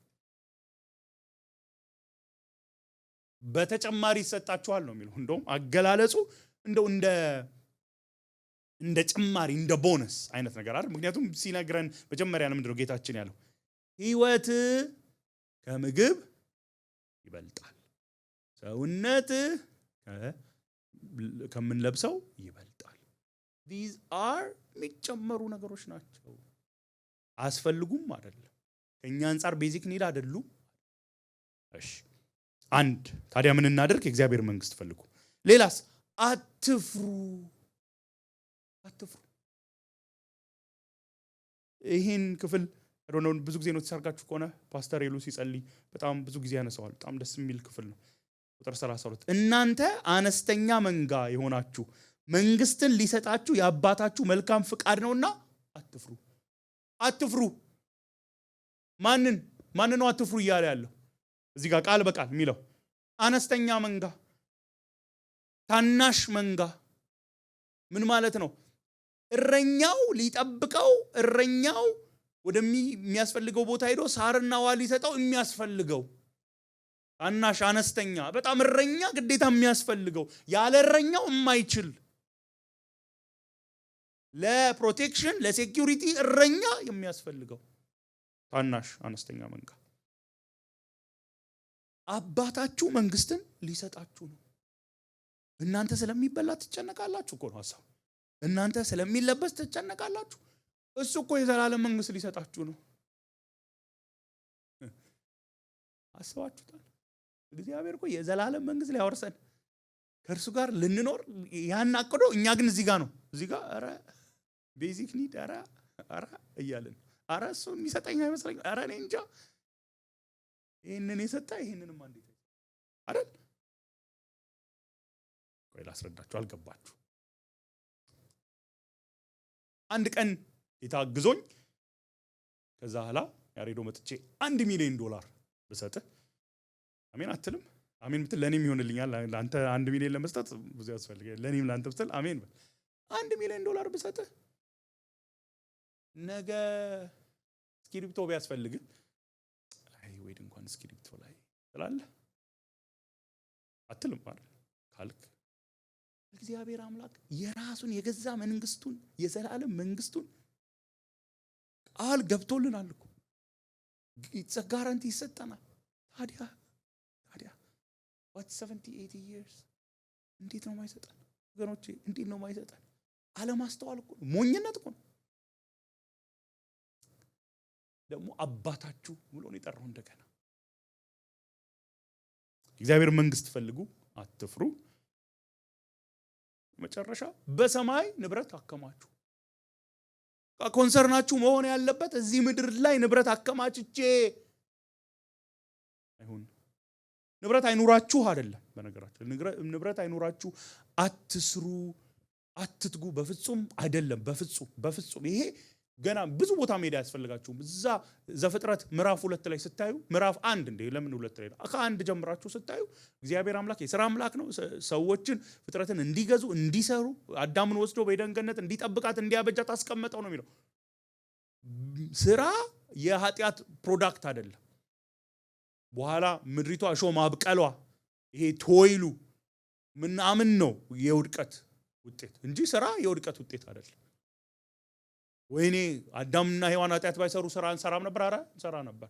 በተጨማሪ ይሰጣችኋል ነው የሚለው። እንደውም አገላለጹ እንደው እንደ ጭማሪ እንደ ቦነስ አይነት ነገር አይደል? ምክንያቱም ሲነግረን መጀመሪያ ምንድነው ጌታችን ያለው? ሕይወት ከምግብ ይበልጣል፣ ሰውነት ከምንለብሰው ይበልጣል። these are የሚጨመሩ ነገሮች ናቸው። አስፈልጉም አይደለም፣ ከኛ አንፃር ቤዚክ ኒድ አይደሉም። እሺ አንድ ታዲያ ምን እናደርግ? የእግዚአብሔር መንግስት ፈልጉ። ሌላስ? አትፍሩ። ይህን ክፍል ብዙ ጊዜ ነው ተሳርጋችሁ ከሆነ ፓስተር ኤሉ ሲጸልይ በጣም ብዙ ጊዜ ያነሳዋል። በጣም ደስ የሚል ክፍል ነው። ቁጥር 32 እናንተ አነስተኛ መንጋ የሆናችሁ መንግስትን ሊሰጣችሁ የአባታችሁ መልካም ፍቃድ ነውና አትፍሩ። ማንን ነው አትፍሩ እያለ ያለው? እዚህ ጋር ቃል በቃል የሚለው አነስተኛ መንጋ፣ ታናሽ መንጋ ምን ማለት ነው? እረኛው ሊጠብቀው፣ እረኛው ወደሚያስፈልገው ቦታ ሄዶ ሳርና ውሃ ሊሰጠው የሚያስፈልገው ታናሽ አነስተኛ፣ በጣም እረኛ ግዴታ የሚያስፈልገው፣ ያለ እረኛው የማይችል ለፕሮቴክሽን ለሴኩሪቲ እረኛ የሚያስፈልገው ታናሽ አነስተኛ መንጋ። አባታችሁ መንግስትን ሊሰጣችሁ ነው። እናንተ ስለሚበላ ትጨነቃላችሁ እኮ ነው ሐሳቡ። እናንተ ስለሚለበስ ትጨነቃላችሁ። እሱ እኮ የዘላለም መንግስት ሊሰጣችሁ ነው። አስባችሁታል? እግዚአብሔር እኮ የዘላለም መንግስት ሊያወርሰን ከእርሱ ጋር ልንኖር ያን አቅዶ፣ እኛ ግን እዚህ ጋር ነው። እዚህ ጋር ኧረ ቤዚክ ኒድ ኧረ እያለን ኧረ እሱ የሚሰጠኝ አይመስለኝም፣ ኧረ እኔ እንጃ ይህንን የሰጠ ይህንንም አንዴት አይደል? ቆይ ላስረዳችሁ፣ አልገባችሁ። አንድ ቀን የታግዞኝ ከዛ ኋላ ያሬዶ መጥቼ $1 ሚሊዮን ብሰጥህ አሜን አትልም? አሜን ብትል ለኔም ይሆንልኛል። አንተ 1 ሚሊዮን ለመስጠት ብዙ ያስፈልጋል። ለኔም ላንተ ብትል አሜን በል። $1 ሚሊዮን ብሰጥህ ነገ እስክሪፕቶ ቢያስፈልግ አይ ወይ እንኳን እስክሪፕቶ ላይ ትላለህ አትልም ማለት ካልክ እግዚአብሔር አምላክ የራሱን የገዛ መንግስቱን የዘላለም መንግስቱን ቃል ገብቶልናል እኮ ጋራንቲ ይሰጠናል። ታዲያ what 70-80 years እንዴት ነው ማይሰጠን ወገኖቼ? እንዴት ነው ማይሰጠን? አለማስተዋል እኮ ሞኝነት እኮ ነው። ደግሞ አባታችሁ ብሎ ነው የጠራው። እንደገና እግዚአብሔር መንግስት ፈልጉ፣ አትፍሩ። መጨረሻ በሰማይ ንብረት አከማችሁ። ኮንሰርናችሁ መሆን ያለበት እዚህ ምድር ላይ ንብረት አከማችቼ አይሁን። ንብረት አይኑራችሁ አይደለም። በነገራችሁ ንብረት አይኑራችሁ፣ አትስሩ፣ አትትጉ በፍጹም አይደለም። በፍጹም ይሄ ገና ብዙ ቦታ ሜዳ ያስፈልጋችሁም። እዛ ዘፍጥረት ምዕራፍ 2 ላይ ስታዩ ምዕራፍ 1 እንደ ለምን 2 ላይ ከ1 ጀምራችሁ ስታዩ እግዚአብሔር አምላክ የሥራ አምላክ ነው። ሰዎችን ፍጥረትን እንዲገዙ እንዲሰሩ አዳምን ወስዶ በኤደን ገነት እንዲጠብቃት እንዲያበጃት አስቀመጠው ነው የሚለው። ስራ የኃጢአት ፕሮዳክት አይደለም። በኋላ ምድሪቷ እሾህ ማብቀሏ ይሄ ቶይሉ ምናምን ነው የውድቀት ውጤት እንጂ ስራ የውድቀት ውጤት አይደለም። ወይኔ አዳምና ሔዋን ኃጢአት ባይሰሩ ስራ እንሰራም ነበር? ኧረ እንሰራ ነበር።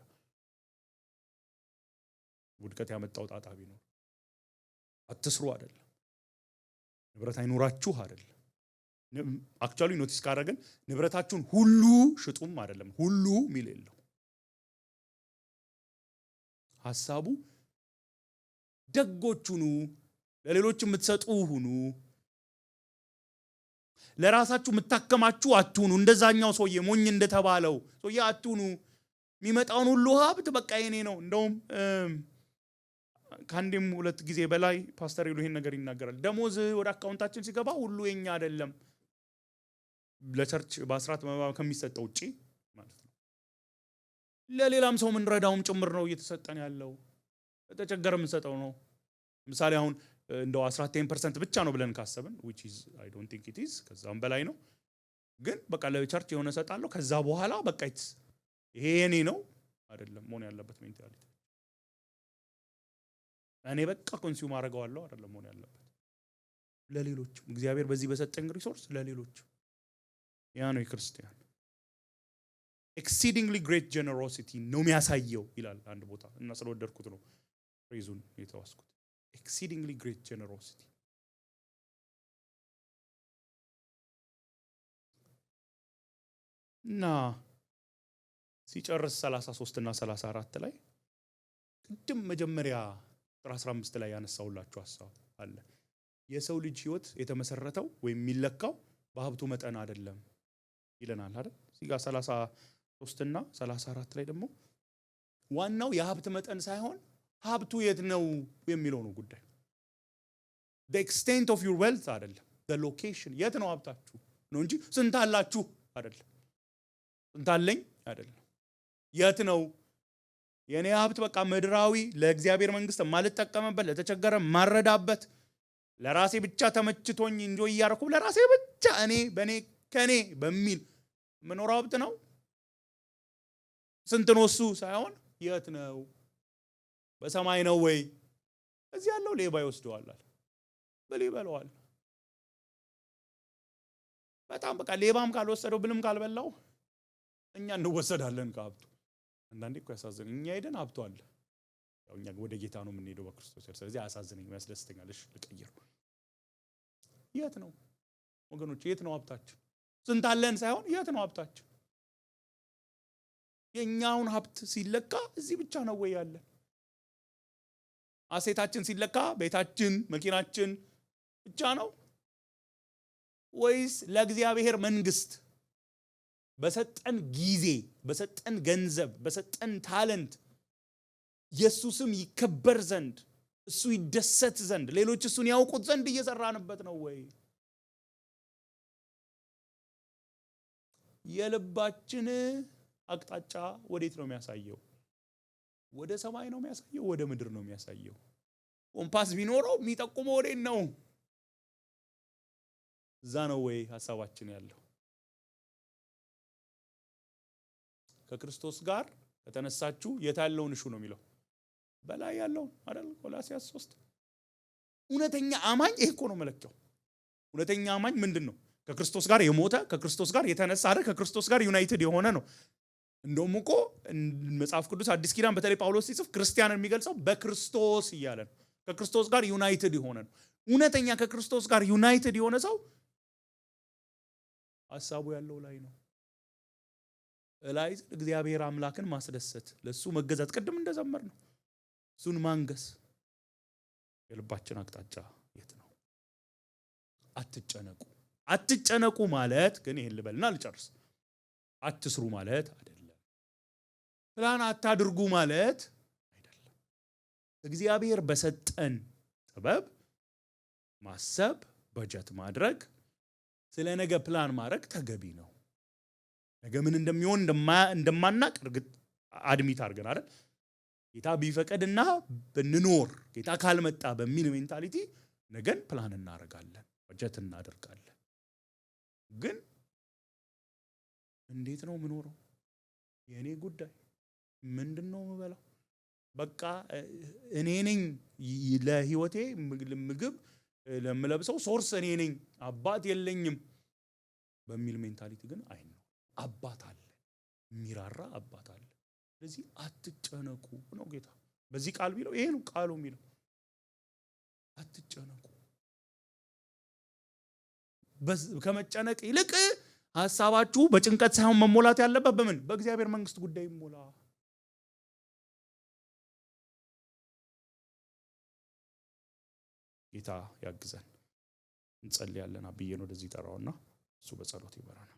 ውድቀት ያመጣው ጣጣ ቢኖር አትስሩ አይደለም፣ ንብረት አይኖራችሁ አይደለም። አክቹአሊ ኖቲስ ካደረግን ንብረታችሁን ሁሉ ሽጡም አይደለም፣ ሁሉ ሚል የለው። ሐሳቡ ደጎቹኑ ለሌሎች የምትሰጡ ሁኑ፣ ለራሳችሁ የምታከማችሁ አትሁኑ። እንደዛኛው ሰውዬ ሞኝ እንደተባለው ሰውዬ አትሁኑ። የሚመጣውን ሁሉ ሀብት በቃ የኔ ነው። እንደውም ከአንዴም 2 ጊዜ በላይ ፓስተር ይሉ ይሄን ነገር ይናገራል። ደሞዝ ወደ አካውንታችን ሲገባ ሁሉ የኛ አይደለም፣ ለቸርች በአስራት ከሚሰጠው ውጪ ማለት ነው። ለሌላም ሰው ምን ረዳውም ጭምር ነው እየተሰጠን ያለው። ተቸገረ ምን ሰጠው ነው። ምሳሌ አሁን እንደው 10% ብቻ ነው ብለን ካሰብን which is I don't think it is ከዛም በላይ ነው። ግን በቃ ለቸርች የሆነ ሰጣለሁ ከዛ በኋላ በቃ ይሄ የኔ ነው አይደለም መሆን ያለበት ሜንታሊቲ። እኔ በቃ ኮንሱም አደርገዋለሁ አይደለም መሆን ያለበት። ለሌሎች እግዚአብሔር በዚህ በሰጠኝ ሪሶርስ ለሌሎች ያ ነው የክርስቲያን exceedingly great generosity ነው የሚያሳየው ይላል አንድ ቦታ እና ስለወደድኩት ነው ፍሬዙን የተዋስኩት exceedingly great generosity እና ሲጨርስ 33 እና 34 ላይ ቅድም መጀመሪያ 15 ላይ ያነሳውላችሁ ሐሳብ አለ የሰው ልጅ ህይወት የተመሰረተው ወይም የሚለካው በሀብቱ መጠን አይደለም ይለናል አይደል እዚህ ጋር 33 እና 34 ላይ ደግሞ ዋናው የሀብት መጠን ሳይሆን ሀብቱ የት ነው የሚለው ነው ጉዳይ the extent of your wealth አይደለም the location የት ነው ሀብታችሁ ነው እንጂ ስንት አላችሁ አይደለም ስንት አለኝ አይደለም የት ነው የኔ ሀብት በቃ ምድራዊ ለእግዚአብሔር መንግስት ማልጠቀምበት ለተቸገረ ማረዳበት ለራሴ ብቻ ተመችቶኝ እንጆይ ያርኩ ለራሴ ብቻ እኔ በኔ ከኔ በሚል መኖር ሀብት ነው ስንት ነው እሱ ሳይሆን የት ነው በሰማይ ነው ወይ እዚህ ያለው ሌባ ይወስደዋል በሌባለዋል በጣም በቃ ሌባም ካልወሰደው ብልም ካልበላው እኛ እንወሰዳለን ከሀብቱ አንዳንዴ እኮ ያሳዝነኝ እኛ ሄደን ሀብቱ አለ ያው እኛ ወደ ጌታ ነው የምንሄደው በክርስቶስ ስለዚህ ያሳዝነኝ ያስደስተኛል እሺ ልቀይር የት ነው ወገኖች የት ነው ሀብታችን ስንት አለን ሳይሆን የት ነው ሀብታችን የኛውን ሀብት ሲለካ እዚህ ብቻ ነው ወይ ያለን አሴታችን ሲለካ ቤታችን መኪናችን ብቻ ነው ወይስ ለእግዚአብሔር መንግስት በሰጠን ጊዜ በሰጠን ገንዘብ በሰጠን ታለንት ኢየሱስም ይከበር ዘንድ እሱ ይደሰት ዘንድ ሌሎች እሱን ያውቁት ዘንድ እየሰራንበት ነው ወይ የልባችን አቅጣጫ ወዴት ነው የሚያሳየው ወደ ሰማይ ነው የሚያሳየው ወደ ምድር ነው የሚያሳየው ኮምፓስ ቢኖረው የሚጠቁመው ወዴት ነው እዛ ነው ወይ ሐሳባችን ያለው ከክርስቶስ ጋር ከተነሳችሁ የታለውን እሹ ነው የሚለው በላይ ያለው አይደል ቆላስይስ 3 እውነተኛ አማኝ ይሄ እኮ ነው መለኪያው እውነተኛ አማኝ ምንድነው ከክርስቶስ ጋር የሞተ ከክርስቶስ ጋር የተነሳ አይደል ከክርስቶስ ጋር ዩናይትድ የሆነ ነው እንደውም እኮ መጽሐፍ ቅዱስ አዲስ ኪዳን በተለይ ጳውሎስ ሲጽፍ ክርስቲያንን የሚገልጸው በክርስቶስ እያለ ነው ከክርስቶስ ጋር ዩናይትድ የሆነ ነው እውነተኛ ከክርስቶስ ጋር ዩናይትድ የሆነ ሰው ሐሳቡ ያለው ላይ ነው ላይ እግዚአብሔር አምላክን ማስደሰት ለሱ መገዛት ቅድም እንደዘመር ነው እሱን ማንገስ የልባችን አቅጣጫ የት ነው አትጨነቁ ማለት ግን ይሄን ልበልና ልጨርስ አትስሩ ማለት አይደለም ፕላን አታድርጉ ማለት አይደለም እግዚአብሔር በሰጠን ጥበብ ማሰብ በጀት ማድረግ ስለ ነገ ፕላን ማድረግ ተገቢ ነው ነገ ምን እንደሚሆን እንደማናቅ እርግጥ አድሚት አድርገን አይደል ጌታ ቢፈቀድና ብንኖር ጌታ ካልመጣ በሚል ሜንታሊቲ ነገን ፕላን እናደርጋለን በጀት እናደርጋለን ግን እንዴት ነው ምኖረው የኔ ጉዳይ ምንድነው መበላው በቃ እኔ ነኝ ለህይወቴ ምግብ ለምለብሰው ሶርስ እኔ ነኝ አባት የለኝም በሚል ሜንታሊቲ ግን አይን አባት አለ ሚራራ አባት አለ ስለዚህ አትጨነቁ ነው ጌታ በዚህ ቃል ቢለው ይሄ ነው ቃሉ የሚለው አትጨነቁ ከመጨነቅ ይልቅ ሐሳባችሁ በጭንቀት ሳይሆን መሞላት ያለበት በምን በእግዚአብሔር መንግስት ጉዳይ ይሞላ ጌታ ያግዘን እንጸልያለን አብዬን ወደዚህ ጠራውና እሱ በጸሎት ይበራናል